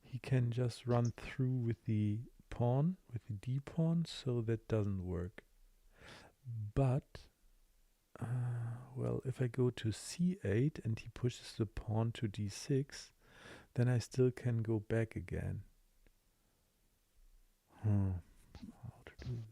he can just run through with the pawn, with the d pawn, so that doesn't work. But, well, if I go to c8 and he pushes the pawn to d6, then I still can go back again. How to do this?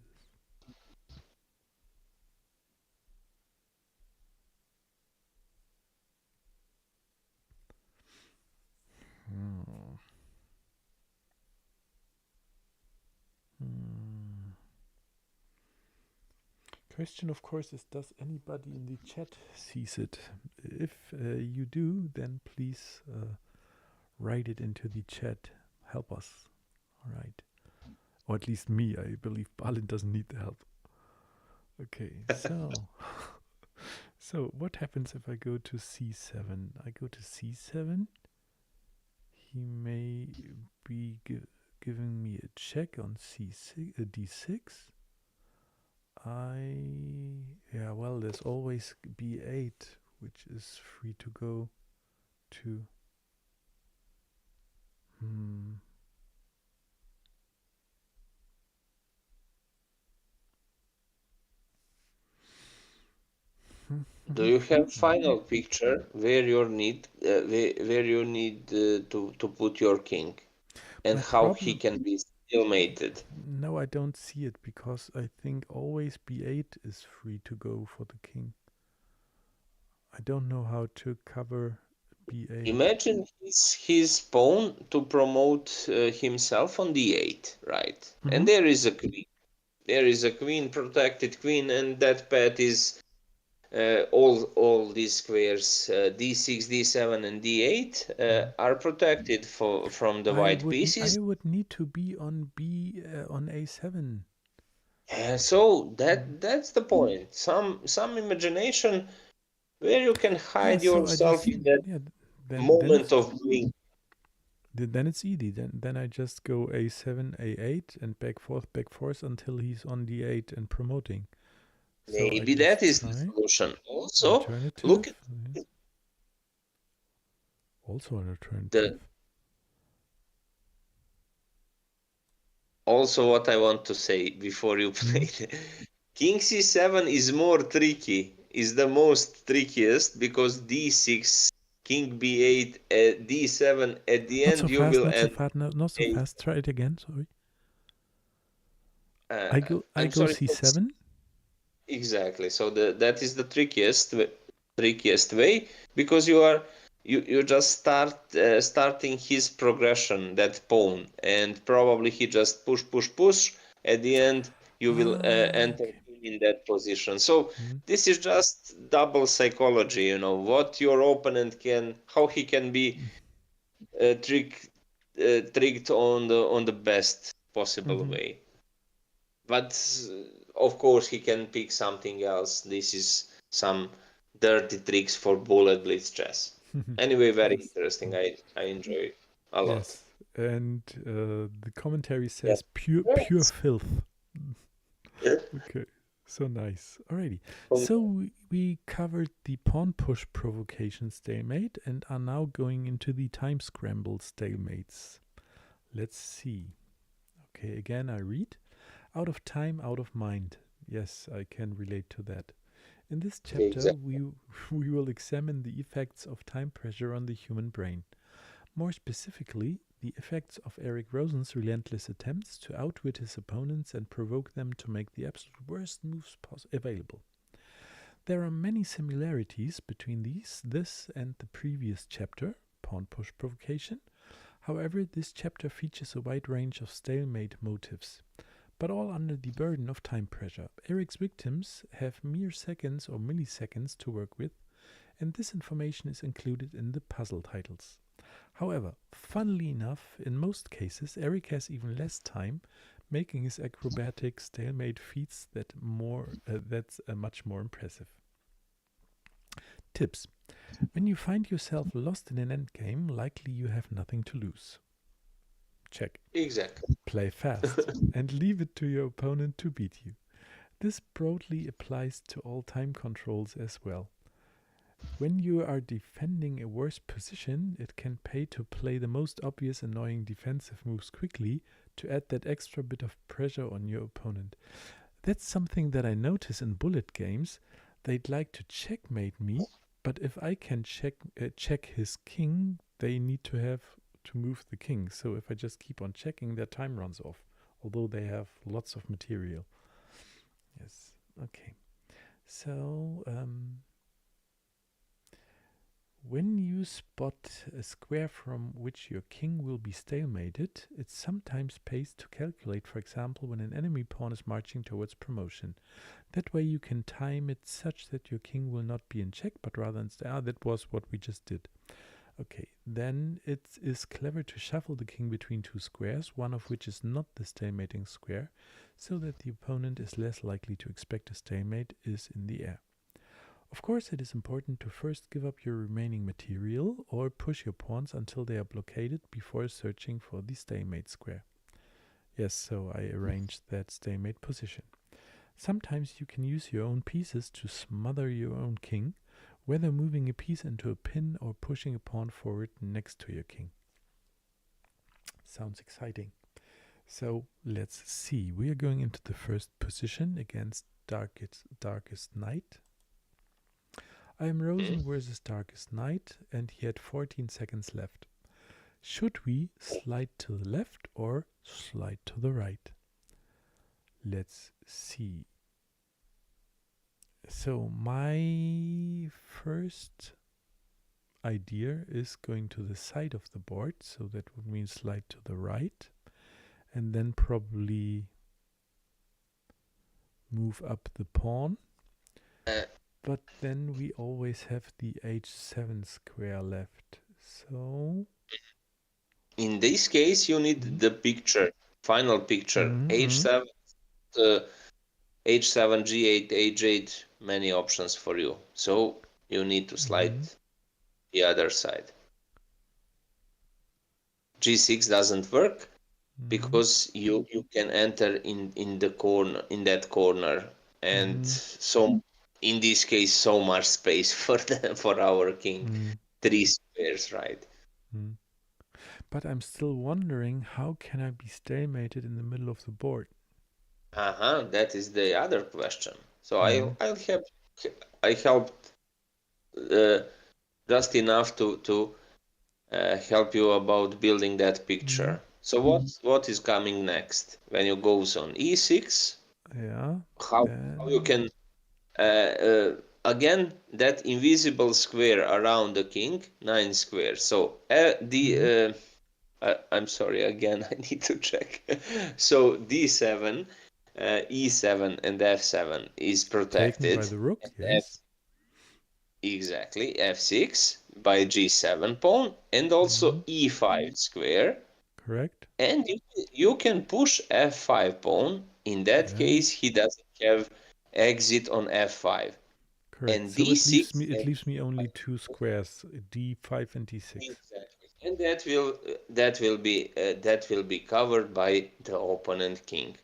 Question, of course, is does anybody in the chat sees it? If you do, then please write it into the chat. Help us. All right. Or at least me. I believe Balin doesn't need the help. Okay, so so what happens if I go to c7? I go to c7. He may be giving me a check on c6, d6. Yeah, well, there's always b8, which is free to go to. Do you have final picture where you need to put your king, and My how he problem, can be stalemated? no, I don't see it because I think always b8 is free to go for the king. I don't know how to cover b8. Imagine his pawn to promote himself on d8, right? And there is a queen. There is a queen, protected queen, and that path is all these squares d6, d7, and d8 are protected from the white pieces. I would need to be on on a7. So that's the point. Some imagination where you can Yeah, hide so I yourself just in that then moment it's of being. then it's easy. Then I just go a7, a8, and back forth until he's on d8 and promoting. So I Maybe just that is the try solution. Also, look alternative. Also an alternative. the also what I want to say before you play. King c7 is more tricky. Is the most trickiest because d6, king b8, d7. At the Not so end, you fast. will Not so end. fast. Not so fast. Try it again. Sorry. I go I'm go sorry. c7. Exactly. So that is the trickiest way because you just starting his progression, that pawn, and probably he just push. At the end, you will enter Okay. in that position. So this is just double psychology. You know what your opponent how he can be tricked on the best possible way. But of course, he can pick something else. This is some dirty tricks for bullet blitz chess. Anyway, very interesting. I enjoy it a lot. Yes, and the commentary Yeah. says pure filth. Okay, so nice. Alrighty, so we covered the pawn push provocation stalemate and are now going into the time scramble stalemates. Let's see. Okay, again I read. Out of time, out of mind. Yes, I can relate to that. In this chapter, Exactly. we will examine the effects of time pressure on the human brain. More specifically, the effects of Eric Rosen's relentless attempts to outwit his opponents and provoke them to make the absolute worst moves available. There are many similarities between this and the previous chapter, Pawn Push Provocation. However, this chapter features a wide range of stalemate motives, but all under the burden of time pressure. Eric's victims have mere seconds or milliseconds to work with, and this information is included in the puzzle titles. However, funnily enough, in most cases, Eric has even less time, making his acrobatic stalemate feats that's much more impressive. Tips. When you find yourself lost in an endgame, likely you have nothing to lose. Check. Exactly. Play fast and leave it to your opponent to beat you. This broadly applies to all time controls as well. When you are defending a worse position, it can pay to play the most obvious annoying defensive moves quickly to add that extra bit of pressure on your opponent. That's something that I notice in bullet games. They'd like to checkmate me, but if I can check his king, they need to have to move the king. So if I just keep on checking, their time runs off, although they have lots of material. Yes, okay. So, when you spot a square from which your king will be stalemated, it sometimes pays to calculate, for example, when an enemy pawn is marching towards promotion. That way you can time it such that your king will not be in check, but rather instead. That was what we just did. Okay, then it is clever to shuffle the king between two squares, one of which is not the stalemating square, so that the opponent is less likely to expect a stalemate is in the air. Of course, it is important to first give up your remaining material or push your pawns until they are blockaded before searching for the stalemate square. Yes, so I arranged that stalemate position. Sometimes you can use your own pieces to smother your own king, whether moving a piece into a pin or pushing a pawn forward next to your king. Sounds exciting. So let's see. We are going into the first position against Darkest Night. I am Rosen versus Darkest Night, and he had 14 seconds left. Should we slide to the left or slide to the right? Let's see. So my first idea is going to the side of the board, so that would mean slide to the right, and then probably move up the pawn. But then we always have the h7 square left. So in this case, you need the picture, final picture. H7, H7, G8, H8, many options for you. So you need to slide the other side. G6 doesn't work because you can enter in the corner, in that corner, and so in this case so much space for our king. 3 squares, right? But I'm still wondering, how can I be stalemated in the middle of the board? That is the other question. So I helped just enough to help you about building that picture. So what is coming next when you goes on e6? Yeah. How you can again that invisible square around the king, 9 squares. So I'm sorry again. I need to check. So d7, e7, and f7 is Taken protected. by the rook, And yes. exactly, f6 by g7 pawn, and also e5 square. Correct. And you can push f5 pawn. In that Yeah. case, he doesn't have exit on f5. Correct. And So it leaves me d6 it and leaves me only two squares, d5 and d6. exactly. And that will be covered by the opponent king.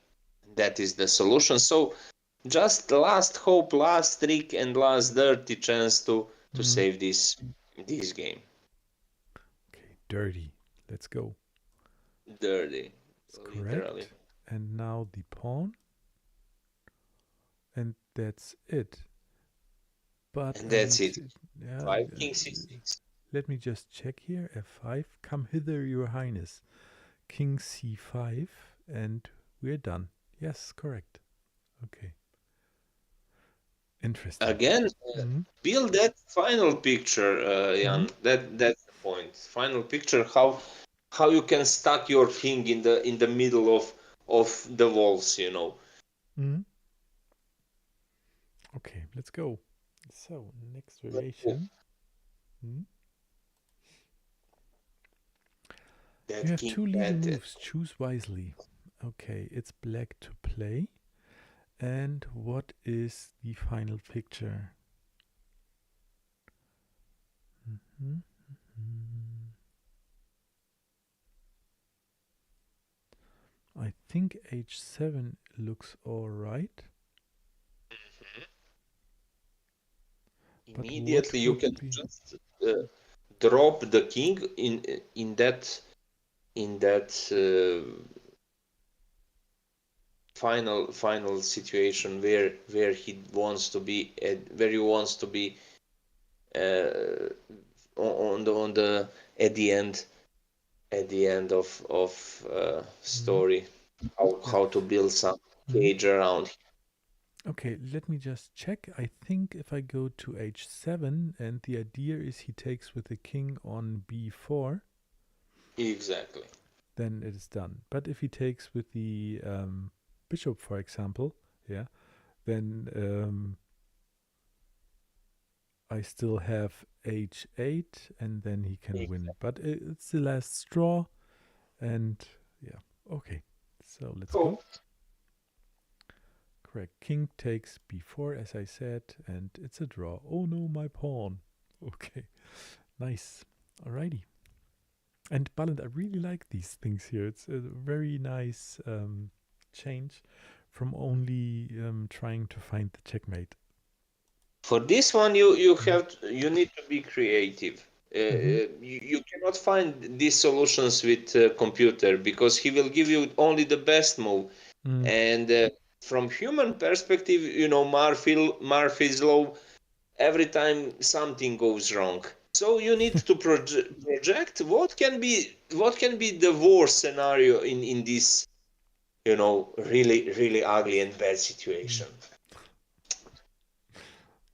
That is the solution. So just last hope, last trick, and last dirty chance to save this game. Okay, dirty. Let's go. Dirty, That's literally. correct. and now the pawn, and that's it. But And I that's need it. to, yeah, 5 king c6. let me just check here. F5, come hither, your highness. King c5, and we're done. Yes, correct. Okay, interesting. Again, Mm-hmm. build that final picture, Mm-hmm. Jan. That's the point. Final picture, how you can stack your king in the middle of the walls, you know. Mm-hmm. Okay, let's go. So, next variation. Mm-hmm. You That have king two legal that moves. Choose wisely. Okay, it's black to play. And what is the final picture? Mm-hmm. I think h7 looks alright. But what immediately you would can be? just drop the king in that final situation where he wants to be where he wants to be uh, on the at the end of Mm-hmm. story Yeah. how to build some Mm-hmm. cage around. Okay, let me just check. I think if I go to h7 and the idea is he takes with the king on b4, Exactly. then it is done. But if he takes with the bishop, for example, yeah, then I still have h8 and then he can win. But it's the last straw, and yeah, okay. So let's Cool. go. Correct. King takes b4, as I said, and it's a draw. Oh no, my pawn. Okay, nice. Alrighty. And Ballant, I really like these things here. It's a very nice change from only trying to find the checkmate. For this one, you Mm-hmm. you need to be creative. Mm-hmm. You cannot find these solutions with computer because he will give you only the best move. Mm. And from human perspective, you know, Murphy's law. Every time something goes wrong, so you need to project what can be the worst scenario in this, you know, really ugly and bad Mm. situation.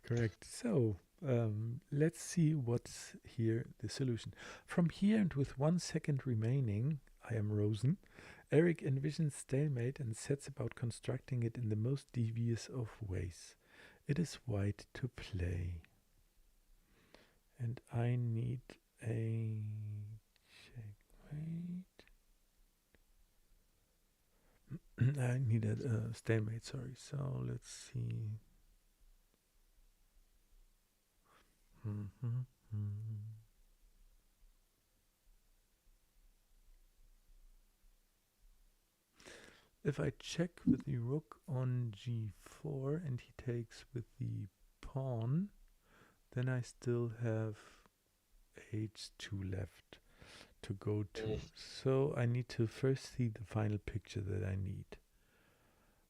Correct. So let's see what's here the solution. From here and with 1 second remaining, I am Rosen. Eric envisions stalemate and sets about constructing it in the most devious of ways. It is white to play. And I need a checkmate. I need a stalemate, sorry. So let's see. Mhm. If I check with the rook on g4 and he takes with the pawn, then I still have h2 left to go to. So I need to first see the final picture that I need.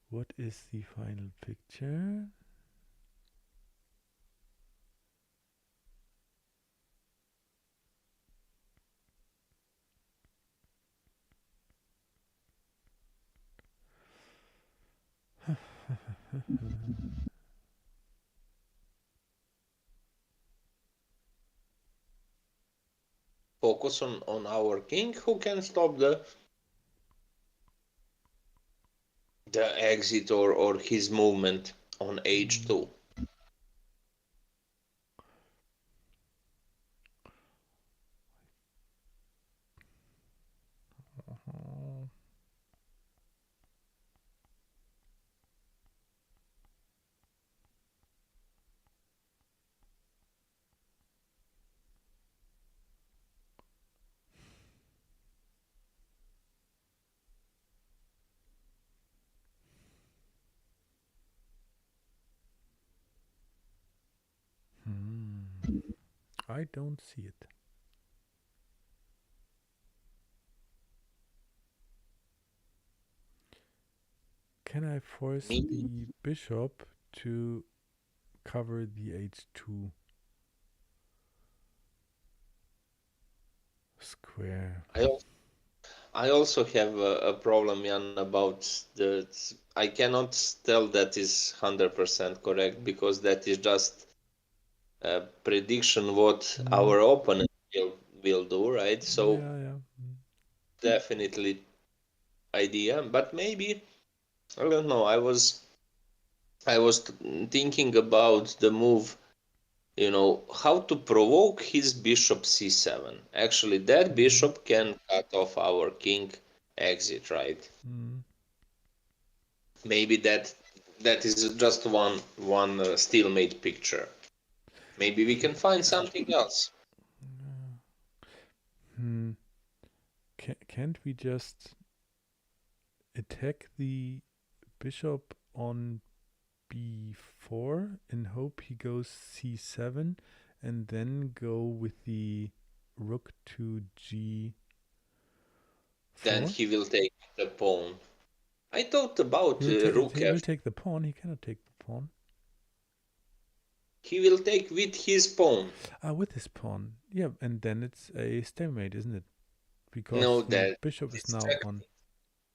What is the final picture? Focus on our king who can stop the exit or his movement on Mm. h2. Uh-huh. I don't see it. can I force the bishop to cover the h2 square? I also have a problem, Jan, about the. I cannot tell that is 100% correct because that is just a prediction what our opponent will do, right? So Yeah. definitely idea, but maybe I don't know. I was thinking about the move, how to provoke his bishop c7. Actually, that bishop can cut off our king exit, right? Maybe that is just one stalemate picture. Maybe we can find something else. Can't we just attack the bishop on b4 and hope he goes c7 and then go with the rook to g4? Then he will take the pawn. I thought about rook He will f. take the pawn. He cannot take the pawn. He will take with his pawn. With his pawn. Yeah, and then it's a stalemate, isn't it? Because No, the that bishop is is now checkmate. on.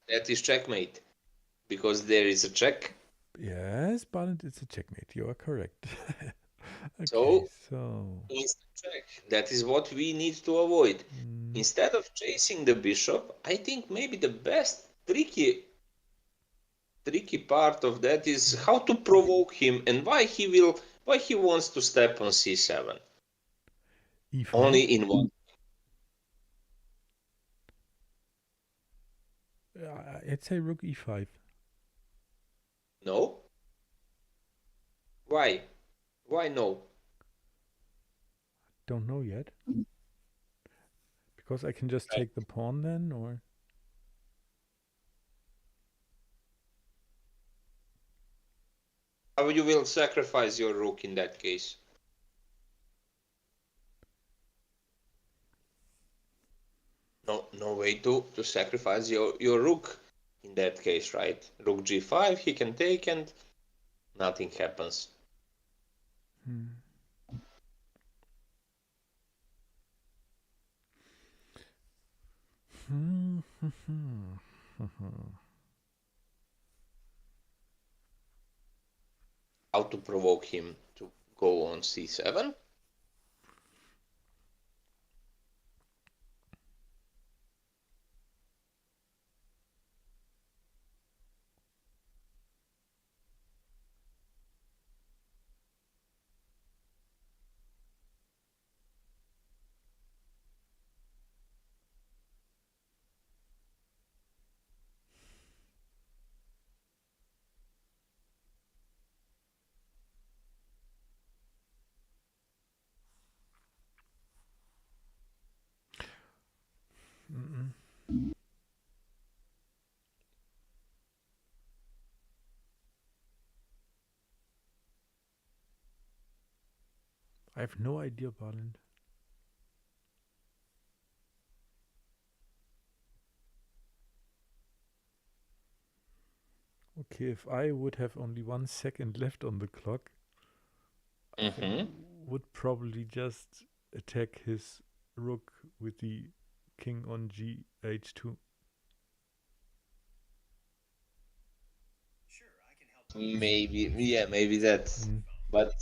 That is checkmate because there is a check. Yes, but it's a checkmate. You are correct. So so instant check. That is what we need to avoid. Instead of chasing the bishop, I think maybe the best tricky part of that is how to provoke him and why he wants to step on c7. e5. Only in one. I'd say rook e5. No? Why? Why no? Don't know yet. Because I can just take the pawn then, or? How you will sacrifice your rook in that case? No way to sacrifice your rook in that case, right? Rook g5, he can take and nothing happens. How to provoke him to go on c7? I have no idea, Barland. Okay, if I would have only 1 second left on the clock, I would probably just attack his rook with the king on gh2. Maybe that. But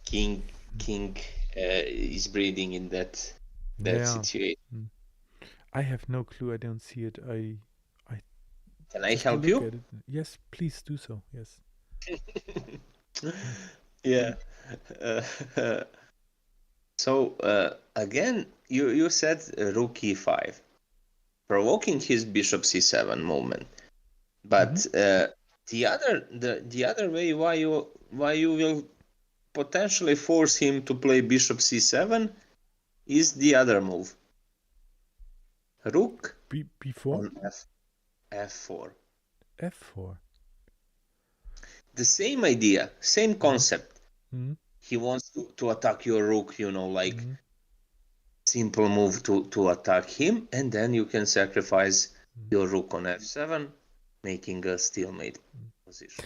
king is breathing in that situation. I have no clue. I don't see it. I Can I just help look you? at it. Yes, please do so. Yes. Yeah. So again, you said rook e5, provoking his bishop c7 movement. But the other way why you will potentially force him to play bishop c7 is the other move. Rook b4 on f4. f4. The same idea, same concept. He wants to attack your rook, like simple move to attack him, and then you can sacrifice your rook on f7, making a stalemate position.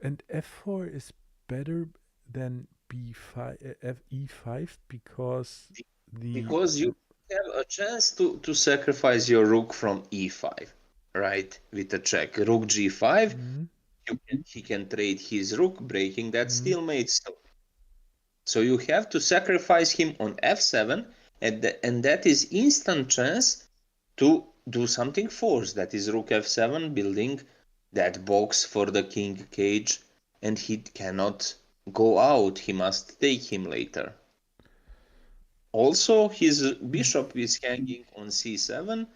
And f4 is better than b5, e5 because the Because you have a chance to sacrifice your rook from e5, right? With a check. Rook g5, mm, he can trade his rook, breaking that mm, stalemate. So you have to sacrifice him on f7, and that is instant chance to do something forced. That is rook f7, building that box for the king cage, and he cannot go out. He must take him later. Also, his bishop is hanging on c7,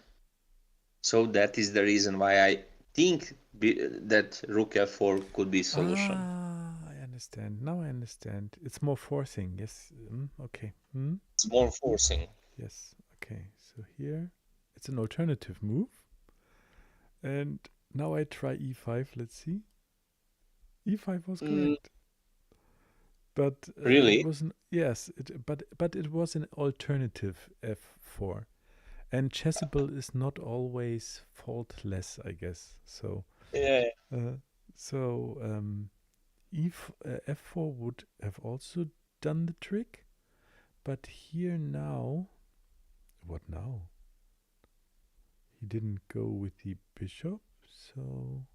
so that is the reason why I think that rook f4 could be solution. I understand. Now I understand. It's more forcing. Yes. Okay. It's more forcing. Yes. Okay. So here it's an alternative move. And now I try e5. Let's see. E5 was correct. But it Really? wasn't. Yes. But it was an alternative f4. And Chessable is not always faultless, I guess. So, Yeah. uh, so f4 would have also done the trick, but here now, what now? He didn't go with the bishop, so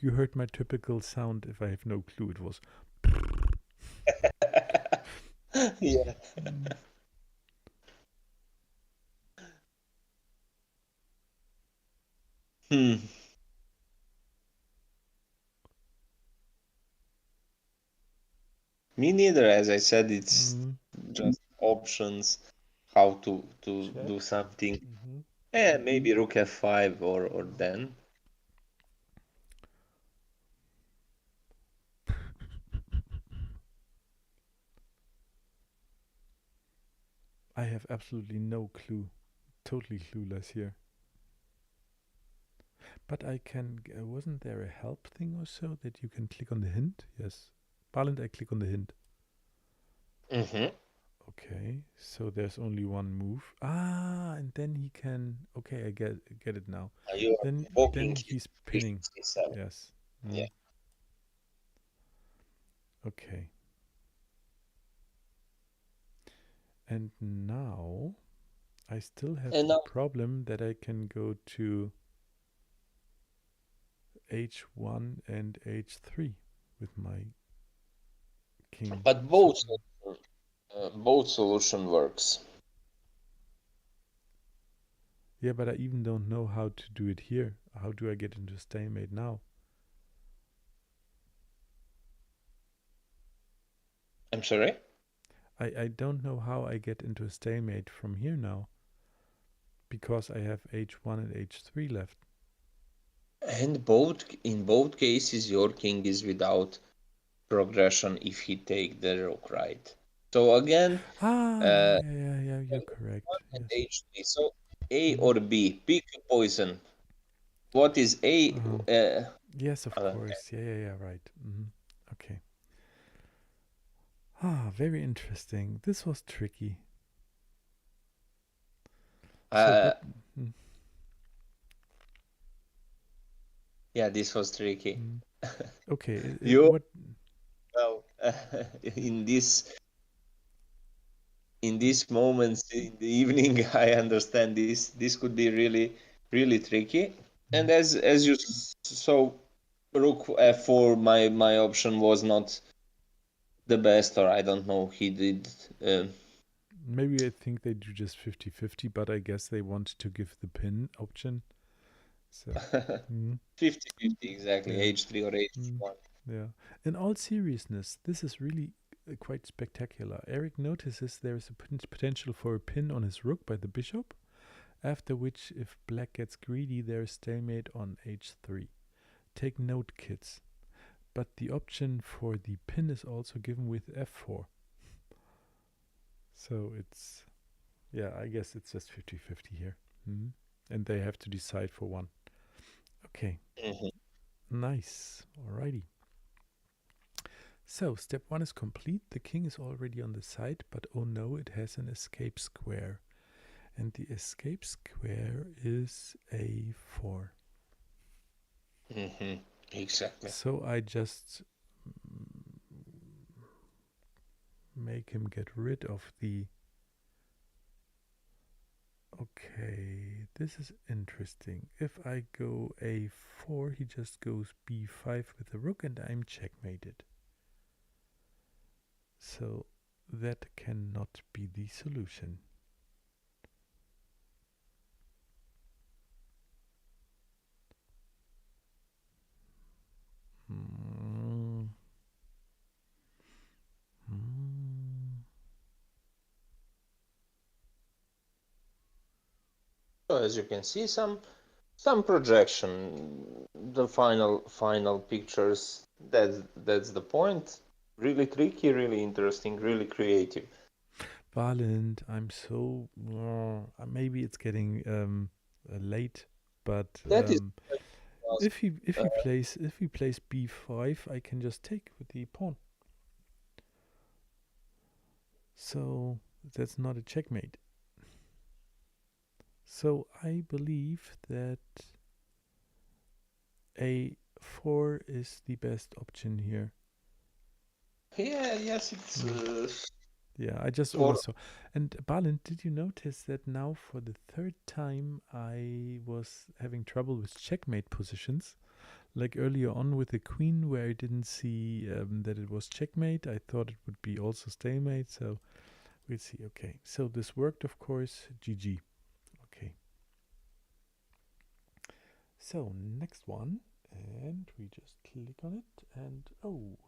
you heard my typical sound. If I have no clue, it was. Yeah. Mm, Hmm. Me neither. As I said, it's mm, just options how to check. do something. Hmm. Yeah, maybe rook f5 or then. I have absolutely no clue. Totally clueless here. But I can. Wasn't there a help thing or so that you can click on the hint? Yes. Barland, I click on the hint. Mm-hmm. Okay, so there's only one move. And then he can. Okay, I get it now. You are Then invoking his he's bishop pinning. c7. Yes. Yeah. Mm, okay. And now I still have And the now, problem that I can go to h1 and h3 with my king. but So both solution works. yeah, but I even don't know how to do it here. How do I get into stalemate now? I'm sorry. I don't know how I get into a stalemate from here now because I have h1 and h3 left. And in both cases, your king is without progression if he take the rook, right? So again, Yeah, uh, yeah, yeah, yeah. You're correct. and Yes. h3. So A Mm. or B, pick a poison. What is A? Uh-huh. Yes, of course. Yeah, yeah, yeah. Right. Okay. Very interesting. This was tricky. So, uh, but mm, yeah, this was tricky. mm, okay. You What? well, in these moments in the evening, I understand this could be really tricky. Mm, And as you saw, rook f4, my option was not the best, or I don't know. He did. maybe I think they do just 50-50, but I guess they want to give the pin option. So, mm, 50-50 exactly, yeah. h3 or Mm, h1. yeah. In all seriousness, this is really quite spectacular. Eric notices there is a potential for a pin on his rook by the bishop, after which, if black gets greedy, there is stalemate on h3. Take note, kids. But the option for the pin is also given with f4. So it's, yeah, I guess it's just 50-50 here. And they have to decide for one. Okay, Mhm. nice. Alrighty. So step 1 is complete. The king is already on the side, but oh no, it has an escape square. And the escape square is a4. Exactly. So I just make him get rid of the... Okay, this is interesting. If I go a4, he just goes b5 with the rook and I'm checkmated. So that cannot be the solution. So as you can see, some projection. The final pictures. That's the point. Really tricky, really interesting, really creative. Valent, I'm so... maybe it's getting late, but That is if he plays b5, I can just take with the pawn. So that's not a checkmate. So I believe that a4 is the best option here. yes, it's Yeah, I just oversaw. And Balint, did you notice that now for the third time I was having trouble with checkmate positions? Like earlier on with the queen, where I didn't see that it was checkmate. I thought it would be also stalemate. So we'll see. Okay, so this worked, of course. GG. Okay. So next one, and we just click on it, and oh,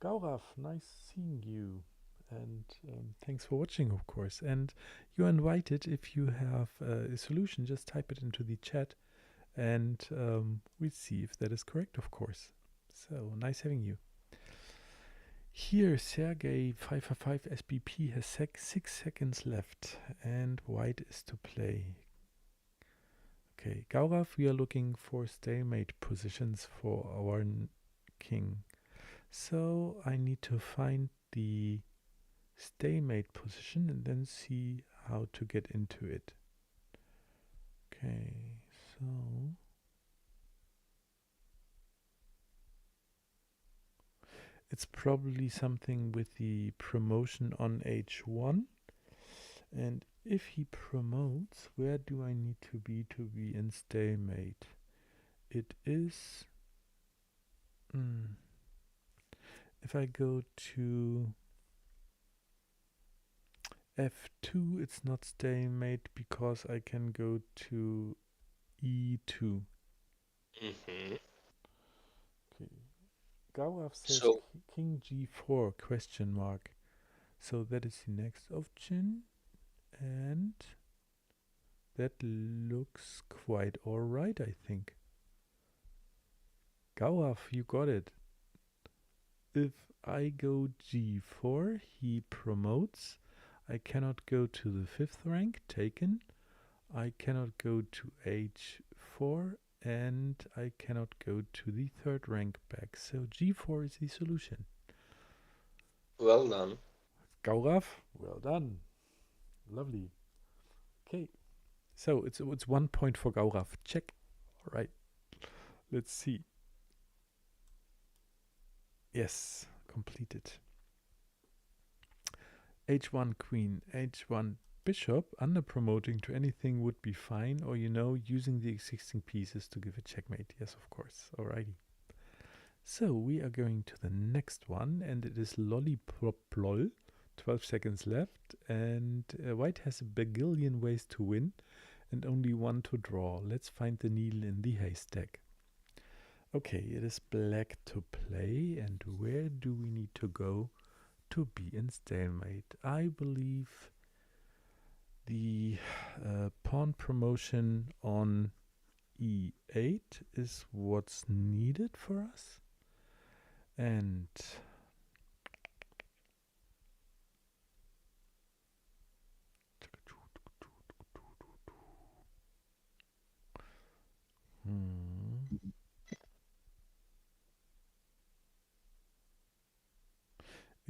Gaurav, nice seeing you, and thanks for watching, of course. And you're invited. If you have a solution, just type it into the chat, and we'll see if that is correct, of course. So nice having you. Here, Sergey 555 SBP has 6 seconds left, and white is to play. Okay, Gaurav, we are looking for stalemate positions for our king. So I need to find the stalemate position and then see how to get into it. Okay, so it's probably something with the promotion on h1. And if he promotes, where do I need to be in stalemate? It is... if I go to f2, it's not stalemate because I can go to e2. Okay. Gaurav says so. king g4 question mark. So that is the next option, and that looks quite alright, I think. Gaurav, you got it. If I go g4, he promotes. I cannot go to the 5th rank, taken. I cannot go to h4, and I cannot go to the 3rd rank back. So g4 is the solution. Well done. Gaurav, well done. Lovely. Okay. So it's 1 point for Gaurav. Check. All right. Let's see. Yes, completed. h1 queen, h1 bishop, under promoting to anything would be fine, or using the existing pieces to give a checkmate. Yes, of course. Alrighty. So we are going to the next one, and it is Lollipoplol. 12 seconds left, and white has a bagillion ways to win and only one to draw. Let's find the needle in the haystack. Okay, it is black to play, and where do we need to go to be in stalemate? I believe the pawn promotion on e8 is what's needed for us. And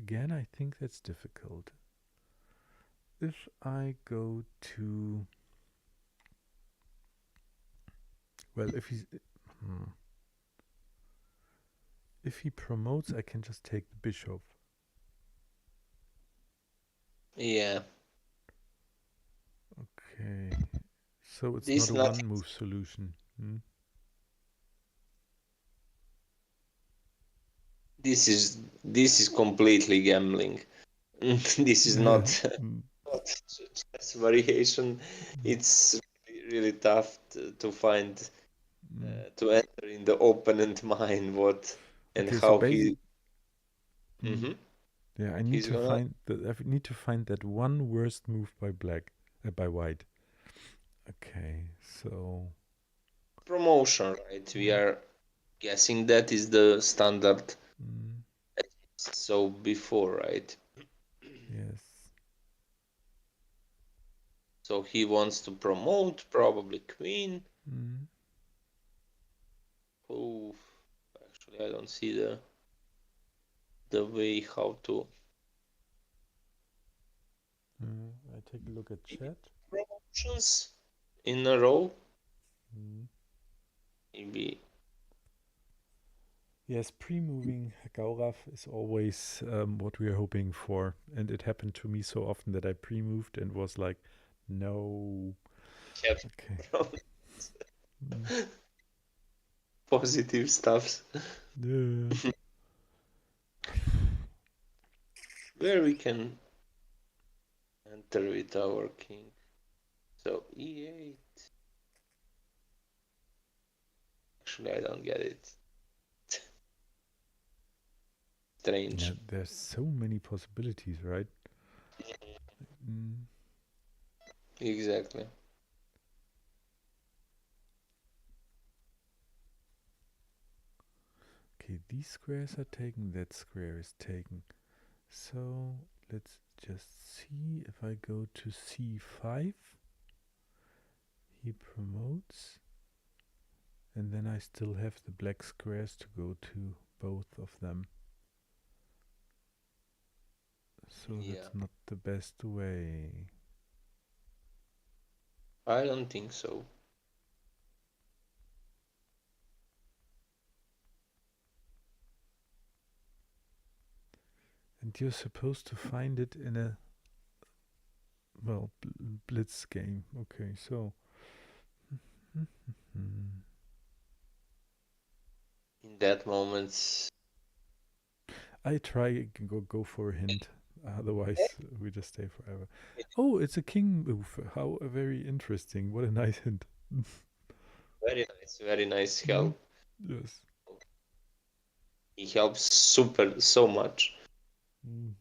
again, I think that's difficult. If I go to... Well, if he promotes, I can just take the bishop. Yeah. Okay. So it's This not a not one-move solution. this is completely gambling. This is not, Mm, not chess variation. mm, It's really tough to find mm. to enter in the opponent mind what and Okay, so how basic. he. Mm, Hmm. yeah, I What need he's to gonna find that one worst move by black, by white. Okay, so. promotion, right? We Mm, are guessing that is the standard. mm, So before, right? yes. So he wants to promote probably queen. Mm, Oh, actually, I don't see the way how to. I take a look at chat. Promotions in a row. Mm. Maybe. Yes, pre-moving Gaurav is always what we are hoping for. And it happened to me so often that I pre-moved and was like, no. Have Okay. Mm. positive stuffs Yeah. where we can enter with our king. So e8. Actually, I don't get it. Yeah, Strange. there's so many possibilities, right? Mm. Exactly. Okay, these squares are taken, that square is taken. So let's just see if I go to c5, he promotes, and then I still have the black squares to go to both of them. So Yeah. that's not the best way. I don't think so. And you're supposed to find it in a, well, blitz game. Okay, so. In that moment, I try go for a hint. Otherwise, we just stay forever. Oh, it's a king move. How very interesting. What a nice hint. very nice Mm, help. yes. He helps super so much. Mm.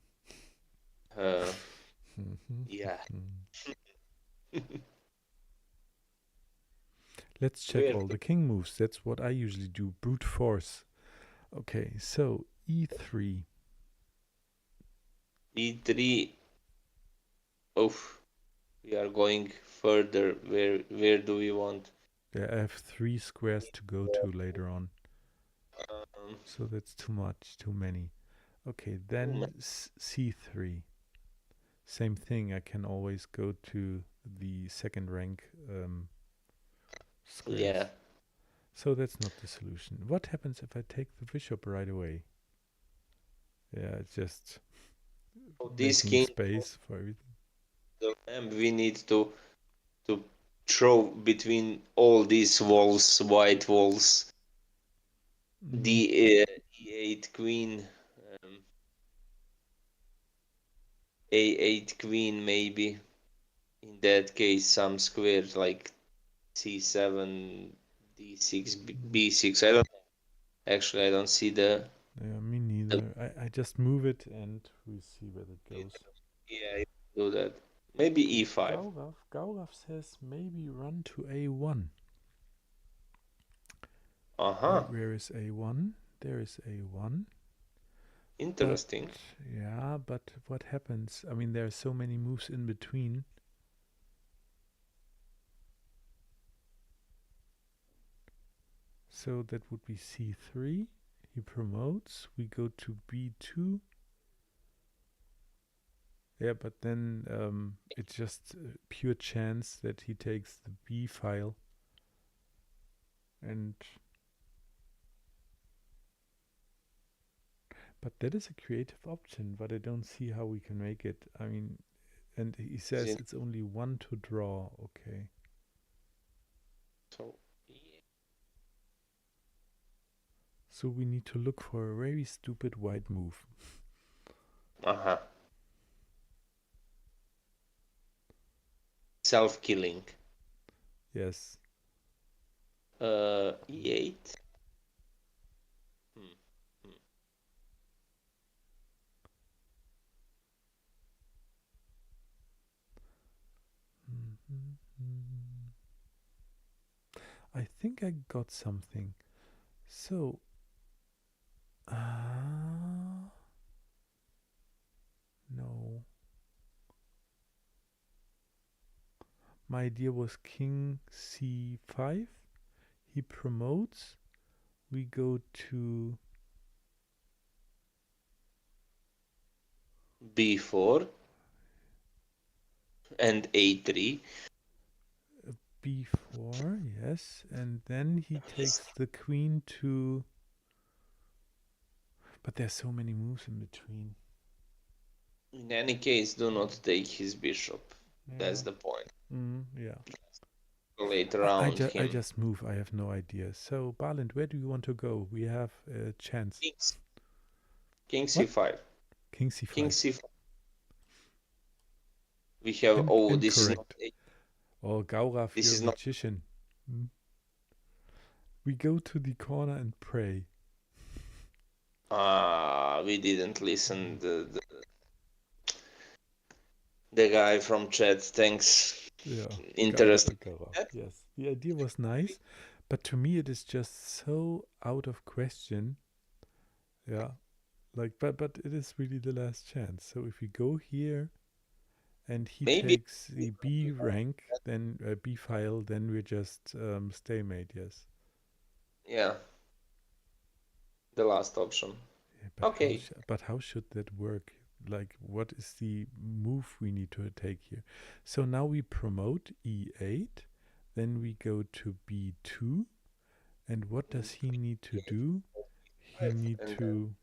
Uh, yeah. Let's check Where all the king moves. That's what I usually do. Brute force. Okay, so e3. e3. Oh, we are going further. Where do we want? Yeah, I have 3 squares to go to later on. Um, So that's too much, too many. Okay, then c3. Same thing. I can always go to the second rank squares. yeah. So that's not the solution. What happens if I take the bishop right away? Yeah, it's just So this making king, space for everything. the lamp, we need to throw between all these walls, white walls. Mm, The e8 queen, um, a8 queen maybe. In that case, some squares like c7, d6, mm. b6. I don't actually. I don't see Yeah, me the neither. I just move it and we see where it goes. yeah. I do that. Maybe Okay, e5. Gaurav says maybe run to a1. Uh huh. Where is a1? There is a1. But Interesting. yeah, but what happens? I mean, there are so many moves in between. So that would be c3. He promotes. We go to b2. Yeah, but then it's just pure chance that he takes the B file, and but that is a creative option, but I don't see how we can make it. I mean, and he says Isn't it's only one to draw. Okay. so yeah. So we need to look for a very stupid white move. Uh-huh. Self-killing. Yes. E8. Hmm. Hmm. I think I got something. So, no. My idea was king c5. He promotes. We go to B4 and A3. b4, yes. And then he takes the queen to... But there's so many moves in between. In any case, do not take his bishop. That's Yeah. the point. Yeah. Calculate I, I, around ju I him. just move. I have no idea. So, Barland, where do you want to go? We have a chance. King What? C5. King King c5. C5. We have. Oh, this is not. Incorrect. Oh, Gaurav, This you're a is not. magician. Hmm. We go to the corner and pray. We didn't listen. The guy from chat. Thanks. Yeah, Interesting. Gaurav. Yes, the idea was nice, but to me it is just so out of question. Yeah, like, but it is really the last chance. So if we go here and he Maybe. takes the B rank, then B file, then we're just stalemate. Yes. Yeah. The last option. Yeah, Okay. but how should that work? Like, what is the move we need to take here? So now we promote E8, then we go to B2, and what does he need to do? He need And then to,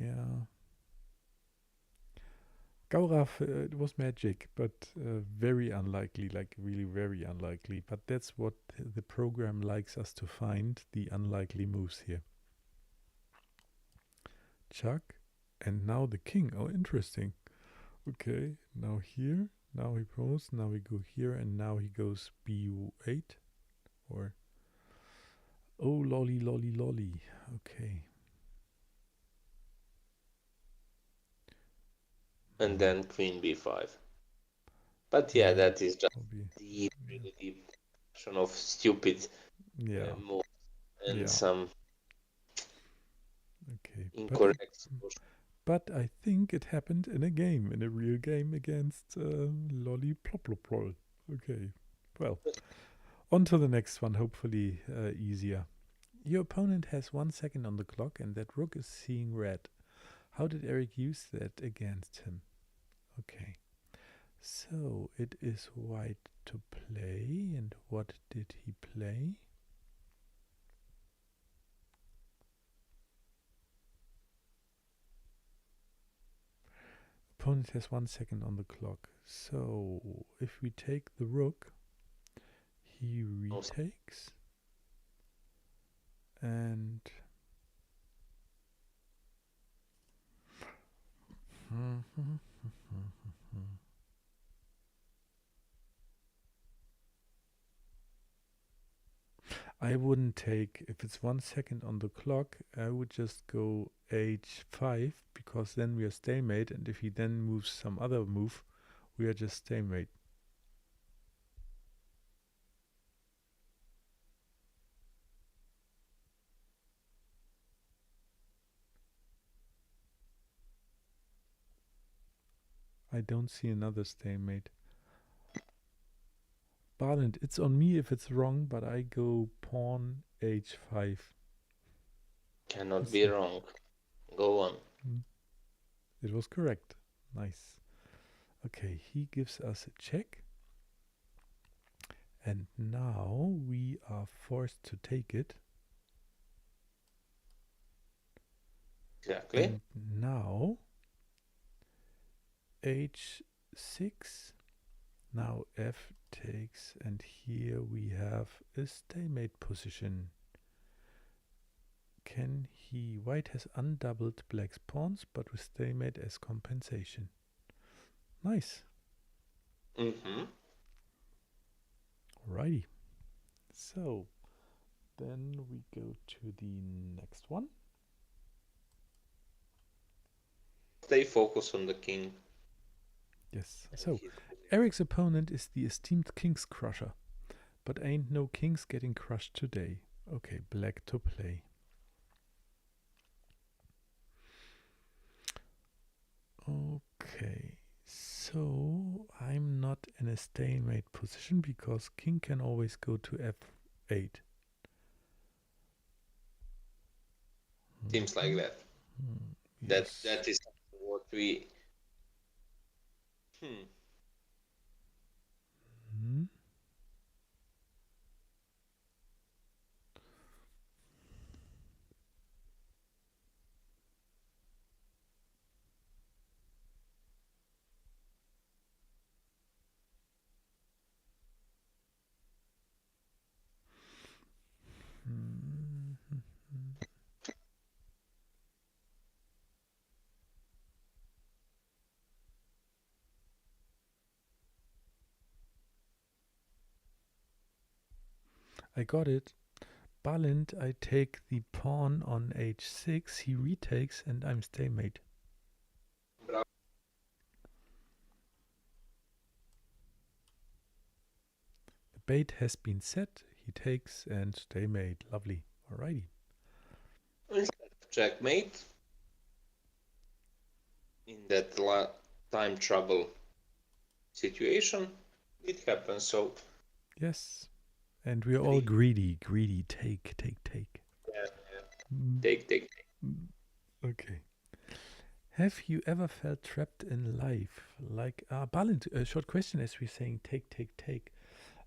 yeah. Gaurav, it was magic, but very unlikely, like really very unlikely. But that's what the program likes us to find, the unlikely moves here. Chuck, and now the king. Oh, interesting. Okay, now here, now he pros, now we go here, and now he goes b8, or oh lolly lolly lolly. Okay. and then Queen B5. But yeah, Yeah, that is just probably. deep, really deep version of stupid Yeah, move and yeah. some Okay, incorrect solution. but I think it happened in a game, in a real game against lolly plop plop plol. Okay, well, on to the next one. Hopefully easier. Your opponent has 1 second on the clock, and that rook is seeing red. How did Eric use that against him? Okay. So it is white to play, and what did he play? Opponent has 1 second on the clock. So if we take the rook, he retakes, and I wouldn't take, if it's 1 second on the clock, I would just go h5, because then we are stalemate, and if he then moves some other move, we are just stalemate. I don't see another stalemate. Barland, it's on me if it's wrong, but I go pawn h5. Cannot be wrong. Go on. It was correct. Nice. Okay, he gives us a check. And now we are forced to take it. Exactly. And now h6. Now f takes, and here we have a stalemate position. Can he? White has undoubled black's pawns, but with stalemate as compensation. Nice. Alrighty. So then we go to the next one. Stay focused on the king. Yes. So Eric's opponent is the esteemed King's Crusher, but ain't no kings getting crushed today. Okay, black to play. Okay, so I'm not in a stalemate position because king can always go to f8. Seems like that. Yes. That is what we. I got it. Balint, I take the pawn on h6, he retakes, and I'm stalemate. Bravo. The bait has been set, he takes, and stalemate. Lovely. Alrighty. Instead of checkmate, in that time trouble situation, it happens. So yes, and we're all greedy. Take. Yeah. Take. Okay. Have you ever felt trapped in life? Like, Balint, a short question as we're saying take.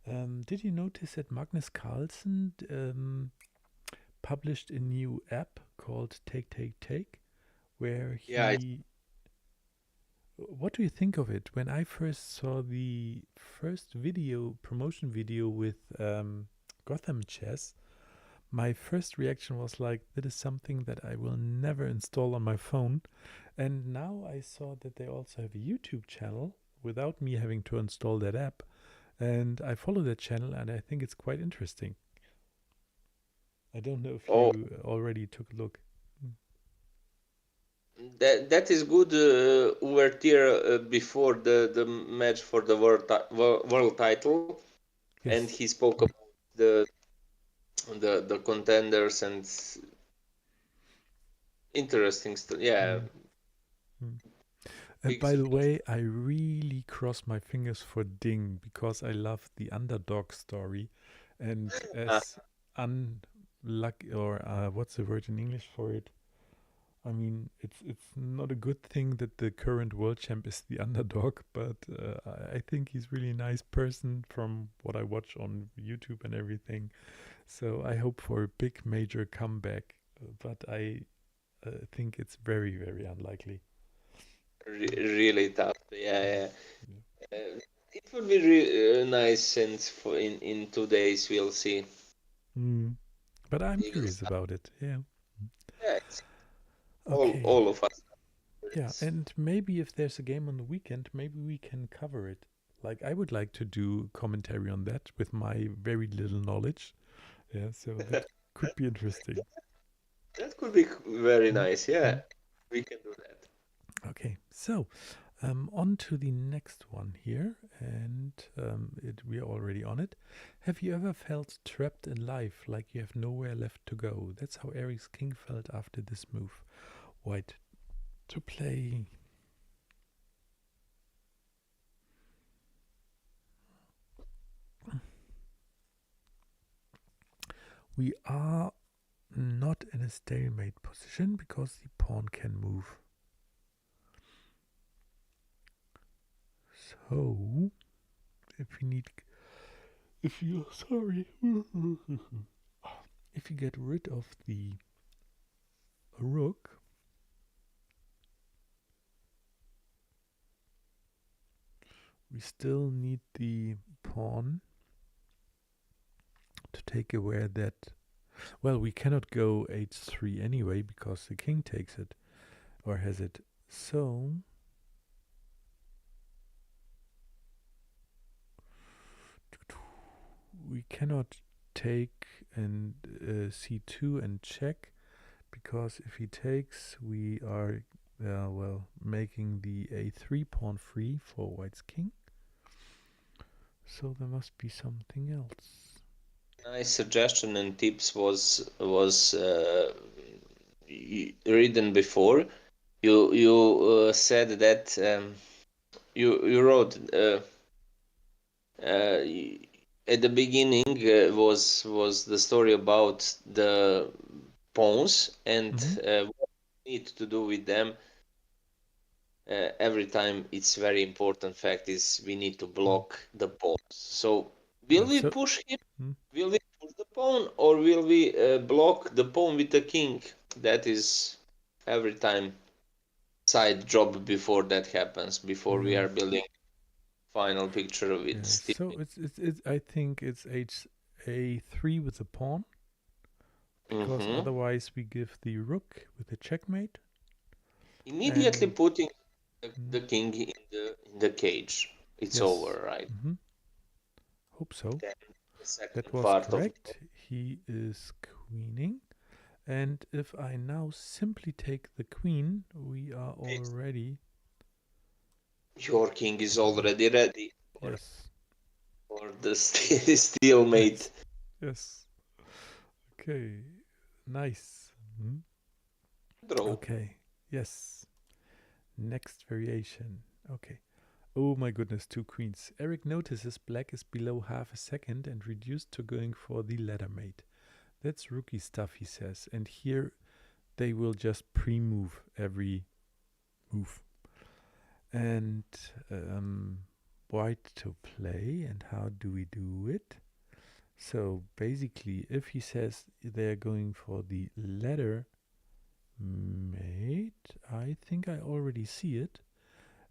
Did you notice that Magnus Carlsen published a new app called Take, where he... Yeah. What do you think of it? When I first saw the first promotion video with Gotham Chess, my first reaction was like, that is something that I will never install on my phone. And now I saw that they also have a YouTube channel without me having to install that app. And I follow that channel and I think it's quite interesting. I don't know if you already took a look. That is good overture before the match for the world title, Yes. and he spoke about the contenders and interesting stuff. Yeah. And by the way, I really cross my fingers for Ding because I love the underdog story, and as unlucky, or what's the word in English for it? I mean, it's not a good thing that the current world champ is the underdog, but I think he's really a nice person from what I watch on YouTube and everything. So I hope for a big major comeback, but I think it's very, very unlikely. Really tough. Yeah. It would be nice, since in 2 days we'll see. But I'm curious about it. Yeah. Yeah. Okay. All of us. Yeah, and maybe if there's a game on the weekend, maybe we can cover it. Like, I would like to do commentary on that with my very little knowledge. Yeah, so that could be interesting. That could be very nice. Yeah, we can do that. Okay, so on to the next one here, and we are already on it. Have you ever felt trapped in life, like you have nowhere left to go? That's how Eric's king felt after this move. White to play. We are not in a stalemate position because the pawn can move. So, if you, sorry, if you get rid of the rook, we still need the pawn to take away that. Well, we cannot go h3 anyway because the king takes it or has it. So we cannot take and c2 and check, because if he takes, we are well, making the a3 pawn free for white's king. So there must be something else. Nice suggestion and tips was written before. You said that you wrote at the beginning was the story about the pawns and what we need to do with them. Every time, it's very important fact is we need to block the pawns. So will we push him? Will we push the pawn, or will we block the pawn with the king? That is every time side job before that happens, before we are building final picture of it. So it's I think it's a3 with the pawn, because otherwise we give the rook with a checkmate. Immediately putting the king in the cage. It's over, right? Hope so. That was part correct. He is queening. And if I now simply take the queen, we are already... Your king is already ready. Yes. For the stalemate. Yes. Okay. Nice. Okay. Yes. Next variation. Okay. Oh my goodness, 2 queens. Eric notices black is below half a second and reduced to going for the ladder mate. That's rookie stuff, he says. And here they will just pre-move every move. And white to play. And how do we do it? So basically, if he says they're going for the ladder mate, I think I already see it.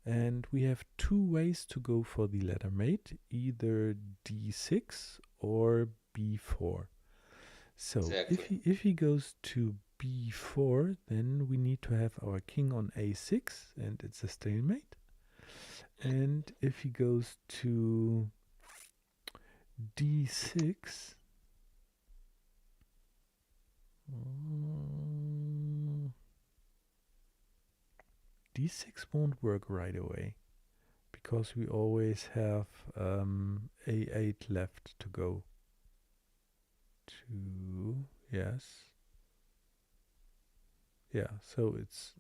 And we have 2 ways to go for the ladder mate, either d6 or b4. So if he goes to b4, then we need to have our king on a6, and it's a stalemate. And if he goes to d6, d6 won't work right away, because we always have a8 left to go to. Yes. Yeah, so it's...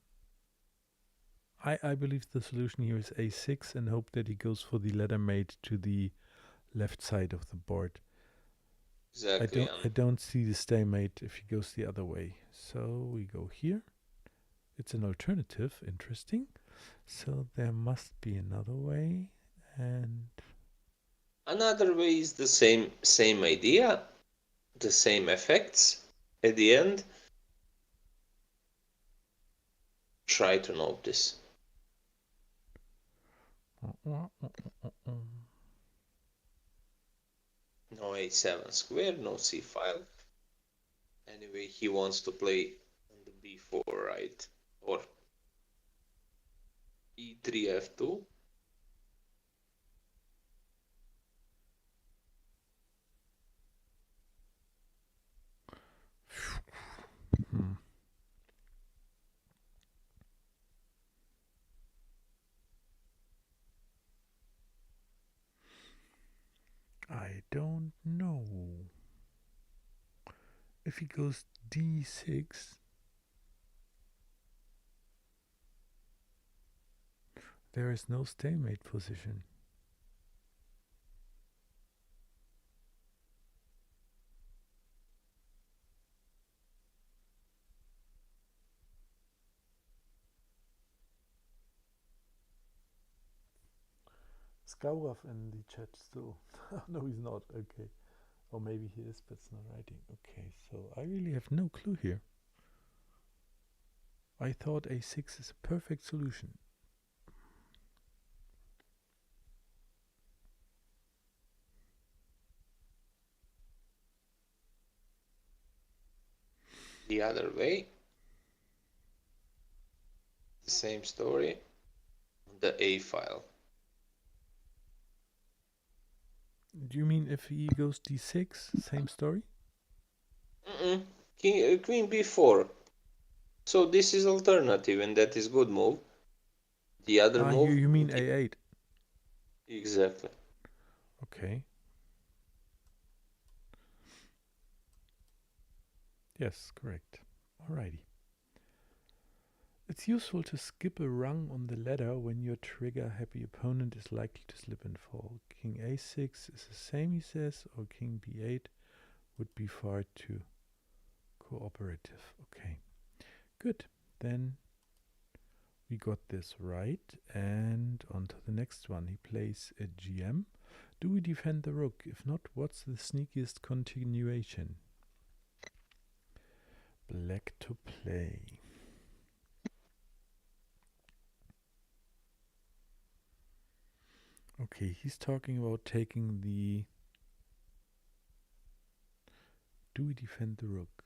I believe the solution here is a6 and hope that he goes for the ladder mate to the left side of the board. Exactly. I don't see the stalemate if he goes the other way. So we go here. It's an alternative. Interesting. So there must be another way. And another way is the same idea, the same effects at the end. Try to notice. No a7 square, no c5. Anyway, he wants to play on the b4, right? Or e3 f2. I don't know. If he goes d6, there is no stalemate position. Skauraf in the chat still. No, he's not. Okay. Or maybe he is, but it's not writing. Okay, so I really have no clue here. I thought a6 is a perfect solution. The other way. The same story. The A file. Do you mean if he goes d6, same story? Queen b4. So this is alternative, and that is good move. The other move. You mean a8? Exactly. Okay. Yes, correct. Alrighty. It's useful to skip a rung on the ladder when your trigger-happy opponent is likely to slip and fall. King a6 is the same, he says, or king b8 would be far too cooperative. Okay, good. Then we got this right, and on to the next one. He plays a GM. Do we defend the rook? If not, what's the sneakiest continuation? Black to play. Okay, he's talking about taking the... Do we defend the rook?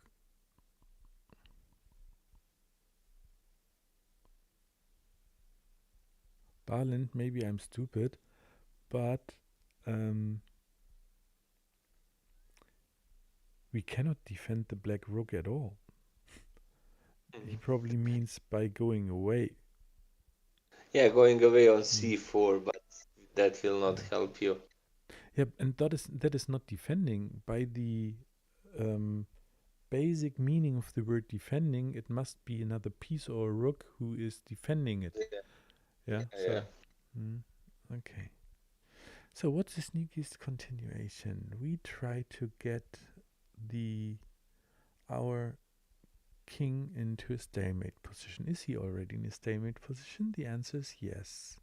Barland, maybe I'm stupid, but we cannot defend the black rook at all. He probably means by going away. Yeah, going away on c4, but that will not help you. Yeah, and that is not defending. By the basic meaning of the word defending, it must be another piece or a rook who is defending it. Yeah. Okay. So what's the sneakiest continuation? We try to get our king into a stalemate position. Is he already in a stalemate position? The answer is yes.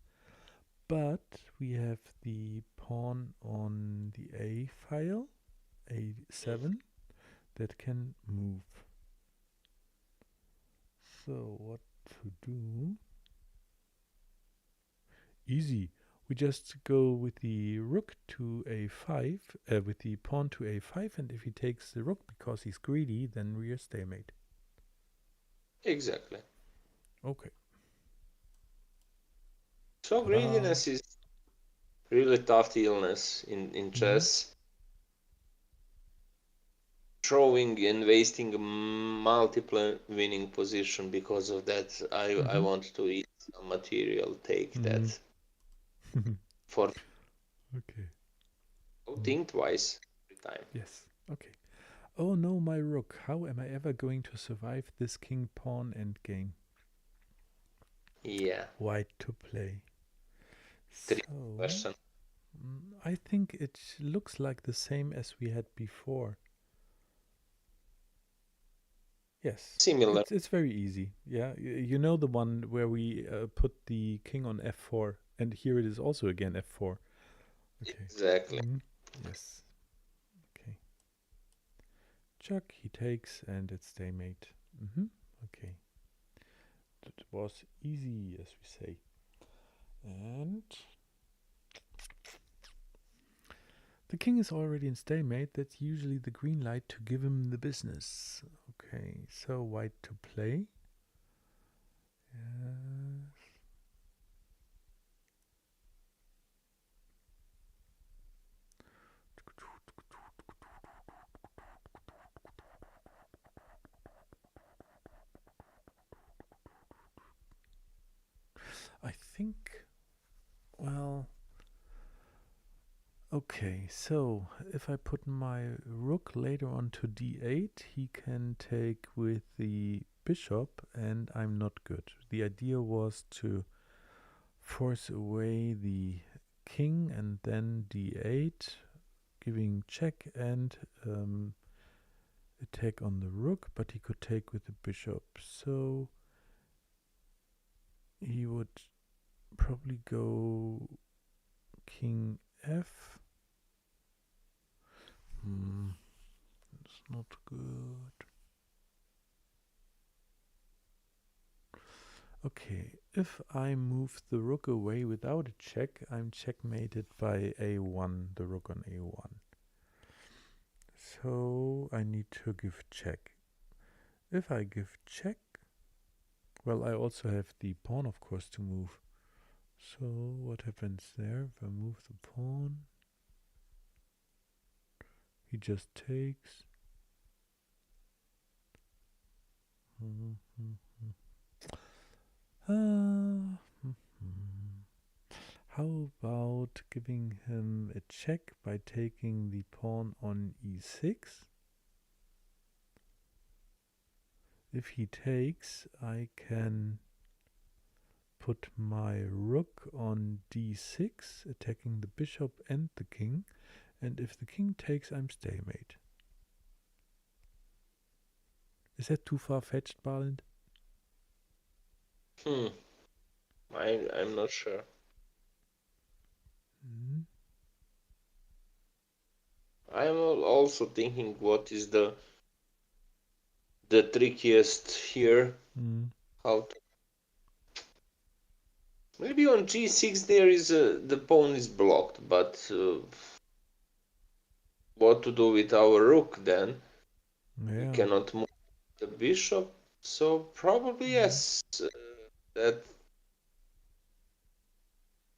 But we have the pawn on the A file, A7, that can move. So what to do? Easy. We just go with the rook to A5, with the pawn to A5, and if he takes the rook because he's greedy, then we are stalemate. Exactly. Okay. So greediness is really tough illness in chess. Drawing and wasting multiple winning position because of that. I want to eat some material. Take that. For okay. think twice every time. Yes. Okay. Oh no, my rook. How am I ever going to survive this king pawn endgame? Yeah. White to play. Question. I think it looks like the same as we had before. Yes. Similar. It's very easy. Yeah. You know the one where we put the king on f4, and here it is also again f4. Okay. Exactly. Yes. Okay. Chuck, he takes, and it's stalemate. Okay. That was easy, as we say. And the king is already in stalemate. That's usually the green light to give him the business. Okay, so white to play. Yes. I think, well, okay, so if I put my rook later on to d8, he can take with the bishop, and I'm not good. The idea was to force away the king and then d8, giving check and attack on the rook, but he could take with the bishop. So he would probably go king f. It's not good. Okay, if I move the rook away without a check, I'm checkmated by a1, the rook on a1. So I need to give check. If I give check, well, I also have the pawn, of course, to move. So what happens there? If I move the pawn, he just takes. How about giving him a check by taking the pawn on e6? If he takes, I can put my rook on d6, attacking the bishop and the king. And if the king takes, I'm stalemate. Is that too far-fetched, Barland? I'm not sure. I'm also thinking what is the trickiest here. How to... Maybe on g6 there is the pawn is blocked, but what to do with our rook then? We cannot move the bishop, so probably yes.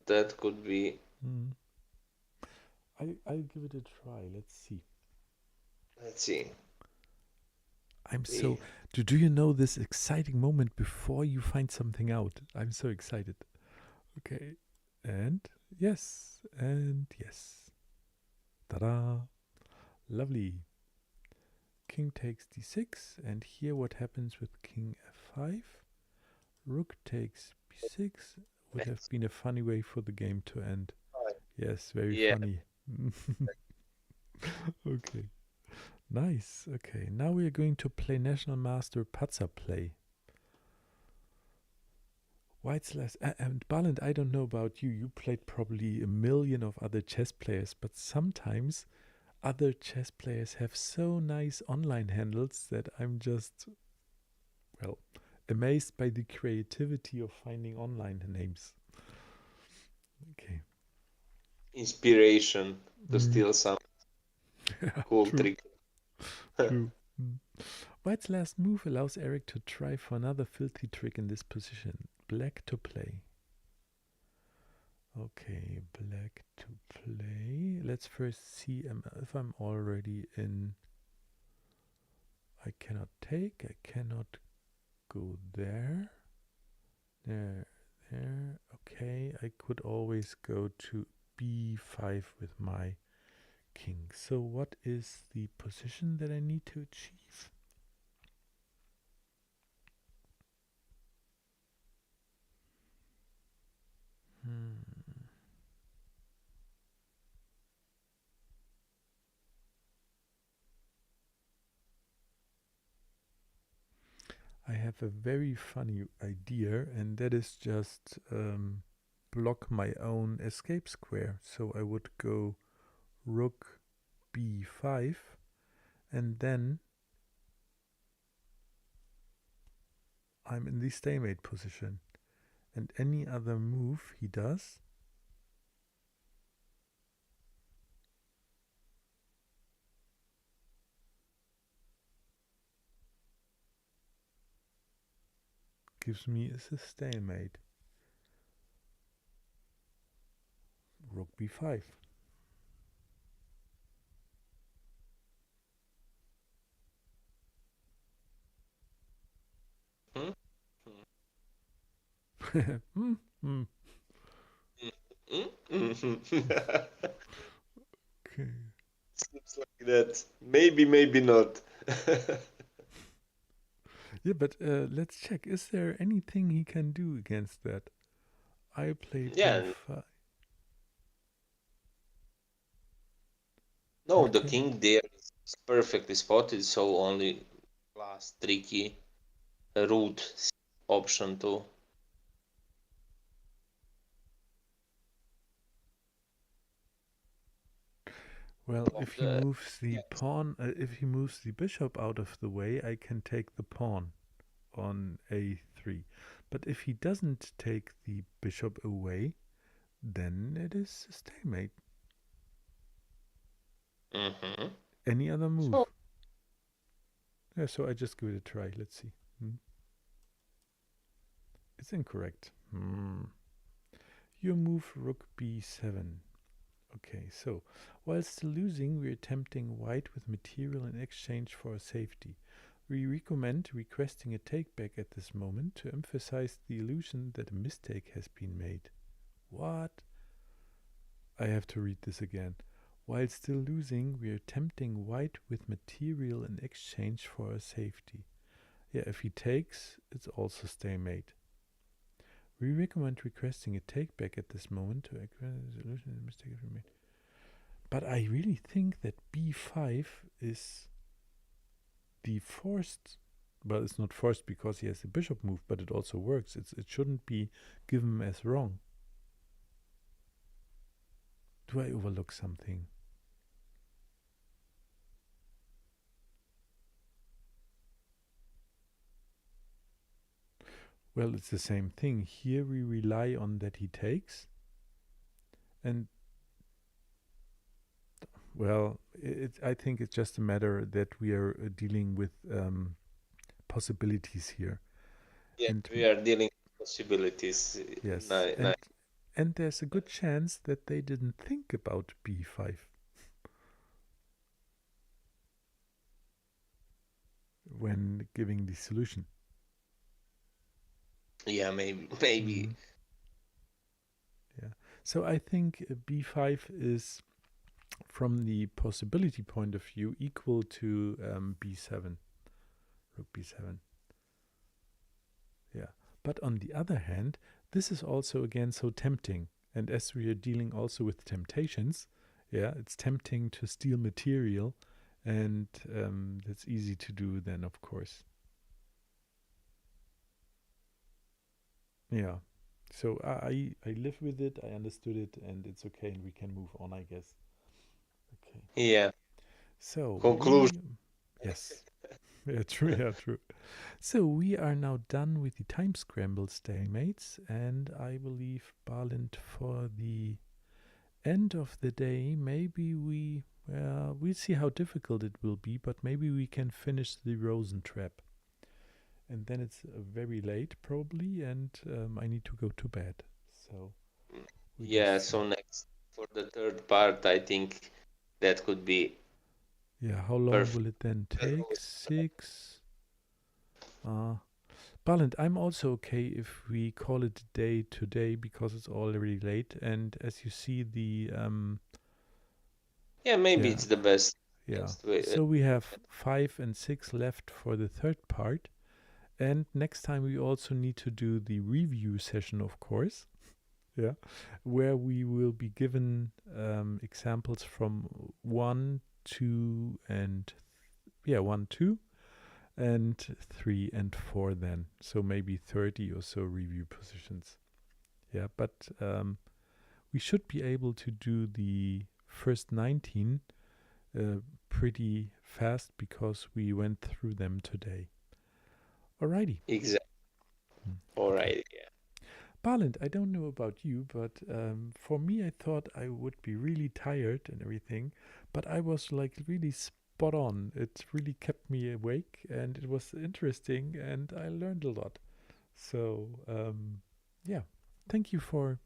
That could be. I'll give it a try. Let's see. I'm so. Do you know this exciting moment before you find something out? I'm so excited. Okay, and yes, and yes. Ta-da! Lovely. King takes d6, and here what happens with king f5? Rook takes b6 would have been a funny way for the game to end. Yes, very funny. Okay. Nice. Okay, now we are going to play National Master Patzer play. White's last. And Barland, I don't know about you. You played probably a million of other chess players, but sometimes other chess players have so nice online handles that I'm just, well, amazed by the creativity of finding online names. Okay. Inspiration to steal some cool trick. True. White's last move allows Eric to try for another filthy trick in this position. Black to play. Okay, black to play. Let's first see if I'm already in. I cannot take. I cannot go there. There. Okay, I could always go to b5 with my king. So what is the position that I need to achieve? I have a very funny idea, and that is just block my own escape square. So I would go rook b5, and then I'm in the stalemate position. And any other move he does gives me a stalemate. Rook b5. Okay. Seems like that. Maybe, maybe not. Yeah, but let's check. Is there anything he can do against that? I play b5. No, the king there is perfectly spotted, so only last tricky route option to Well, if he moves the pawn, if he moves the bishop out of the way, I can take the pawn on a3. But if he doesn't take the bishop away, then it is a stalemate. Any other move? So, Yeah, so I just give it a try. Let's see. It's incorrect. You move rook b7. Okay, so while still losing, we're tempting white with material in exchange for safety. We recommend requesting a takeback at this moment to emphasize the illusion that a mistake has been made. What? I have to read this again. While still losing, we are tempting white with material in exchange for a safety. Yeah, if he takes, it's also stalemate. We recommend requesting a takeback at this moment to acquire the solution that the mistake has been made. But I really think that b5 is the forced. Well, it's not forced because he has the bishop move, but it also works. It shouldn't be given as wrong. Do I overlook something? Well, it's the same thing. Here we rely on that he takes. And, well, I think it's just a matter that we are dealing with possibilities here. yeah, And we are dealing with possibilities. yes, and there's a good chance that they didn't think about b5 when giving the solution. Yeah, maybe. Yeah. So I think b5 is, from the possibility point of view, equal to b7, rook b7. Yeah. But on the other hand, this is also again so tempting. And as we are dealing also with temptations, yeah, it's tempting to steal material, and that's easy to do then, of course. Yeah. So I live with it, I understood it, and it's okay, and we can move on, I guess. Okay. Yeah. So Conclusion. yes. Yeah, true, yeah, true. So we are now done with the time scramble stalemates, and I believe, Barlind, for the end of the day, maybe we'll see how difficult it will be, but maybe we can finish the Rosen Trap. And then it's very late, probably, and I need to go to bed. So we will Yeah, see. so next for the third part, I think that could be Yeah, how long perfect. will it then take? 6. Balint, I'm also okay if we call it a day today because it's already late. And as you see, Yeah, maybe yeah, it's the best yeah. way. So we have 5 and 6 left for the third part. And next time we also need to do the review session, of course. Yeah, where we will be given examples from 1, 2, and 1, 2, and 3 and 4 then. So maybe 30 or so review positions. Yeah, but we should be able to do the first 19 pretty fast because we went through them today. Alrighty. Exactly. All Okay. right. Yeah. Barlind, I don't know about you, but for me, I thought I would be really tired and everything, but I was like really spot on. It really kept me awake, and it was interesting, and I learned a lot. So, yeah, thank you for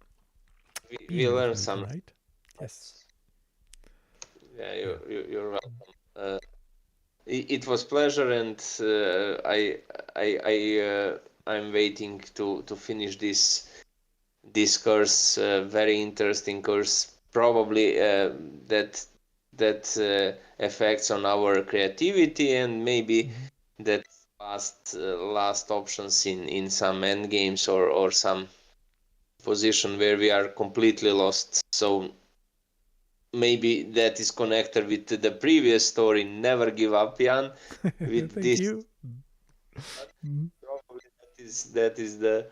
We being with learn me some. tonight. Yes. Yeah, Yeah. you're welcome. It was pleasure, and I'm waiting to finish this course. Very interesting course. Probably that affects on our creativity, and maybe Hmm. that last options in some end games, or some position where we are completely lost. So maybe that is connected with the previous story, never give up, Jan, with Thank this. you. Mhm. Probably that is the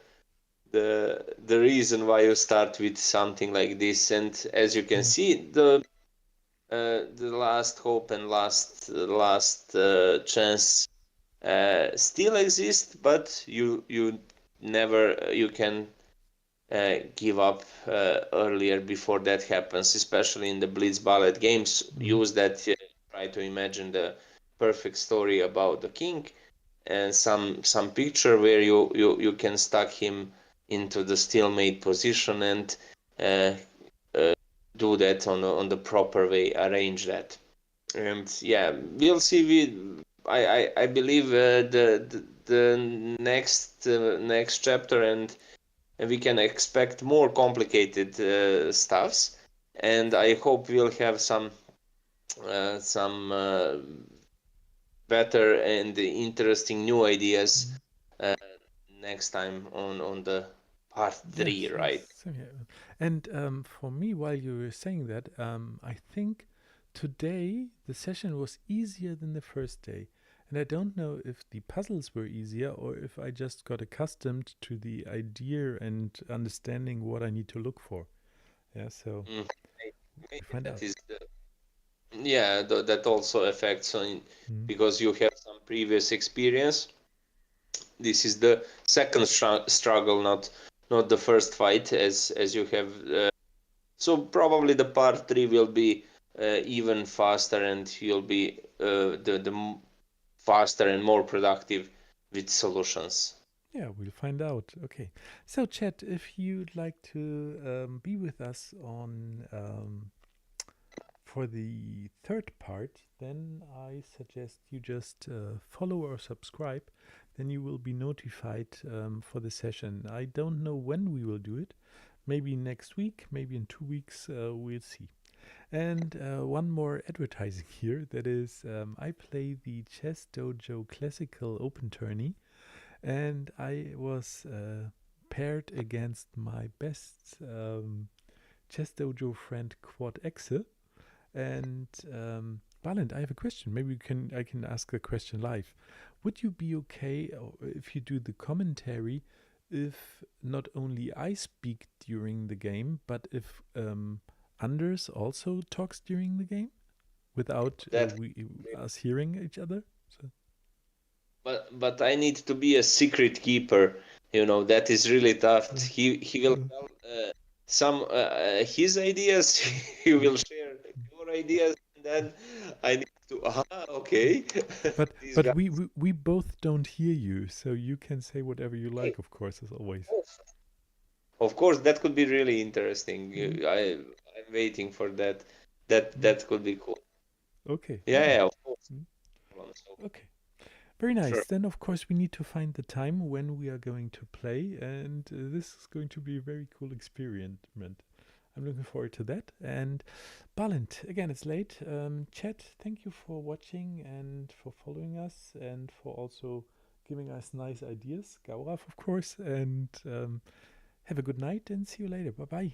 reason why you start with something like this. And as you can Mhm. see, the last hope and last chance still exist, but you never you can give up earlier before that happens, especially in the Blitz Ballet games. Mm. Use that, try to imagine the perfect story about the king and some picture where you can stack him into the stalemate position and uh, uh, do that on the proper way, arrange that. And yeah, we'll see. I believe the next chapter, and we can expect more complicated stuffs. And I hope we'll have some better and interesting new ideas Mm. uh, next time on the part three, Yes, yes. right? So, yeah. And for me, while you were saying that, I think today the session was easier than the first day. And I don't know if the puzzles were easier or if I just got accustomed to the idea and understanding what I need to look for. Yeah, so Mm, we maybe find that out. is the yeah that also affects on Mm. because you have some previous experience. This is the second struggle, not the first fight, as you have. So probably the part three will be even faster, and you'll be the faster and more productive with solutions. Yeah, we'll find out. Okay. So, chat, if you'd like to be with us on for the third part, then I suggest you just follow or subscribe. Then you will be notified for the session. I don't know when we will do it. Maybe next week, maybe in 2 weeks, we'll see. And one more advertising here. That is, I play the Chess Dojo Classical Open Tourney, and I was paired against my best Chess Dojo friend Quad Exe. And Balint, I have a question. Maybe I can ask the question live. Would you be okay if you do the commentary if not only I speak during the game, but if Anders also talks during the game without That, we us hearing each other? So, but I need to be a secret keeper. You know that is really tough. uh, He will uh, tell some his ideas. He mm, will share mm, your ideas, and then I need to. mm. Okay, this But guy. we both don't hear you, so you can say whatever you Okay. like, of course, as always. Of course, that could be really interesting. Mm, I'm waiting for that. That mm. that could be cool. Okay, Yeah, yeah. yeah, of course. Mm, So, okay. Very sure. nice. Then, of course, we need to find the time when we are going to play, and this is going to be a very cool experiment. I'm looking forward to that. And Balint, again, it's late. Chat, thank you for watching and for following us, and for also giving us nice ideas. Gaurav, of course, and have a good night and see you later. Bye bye.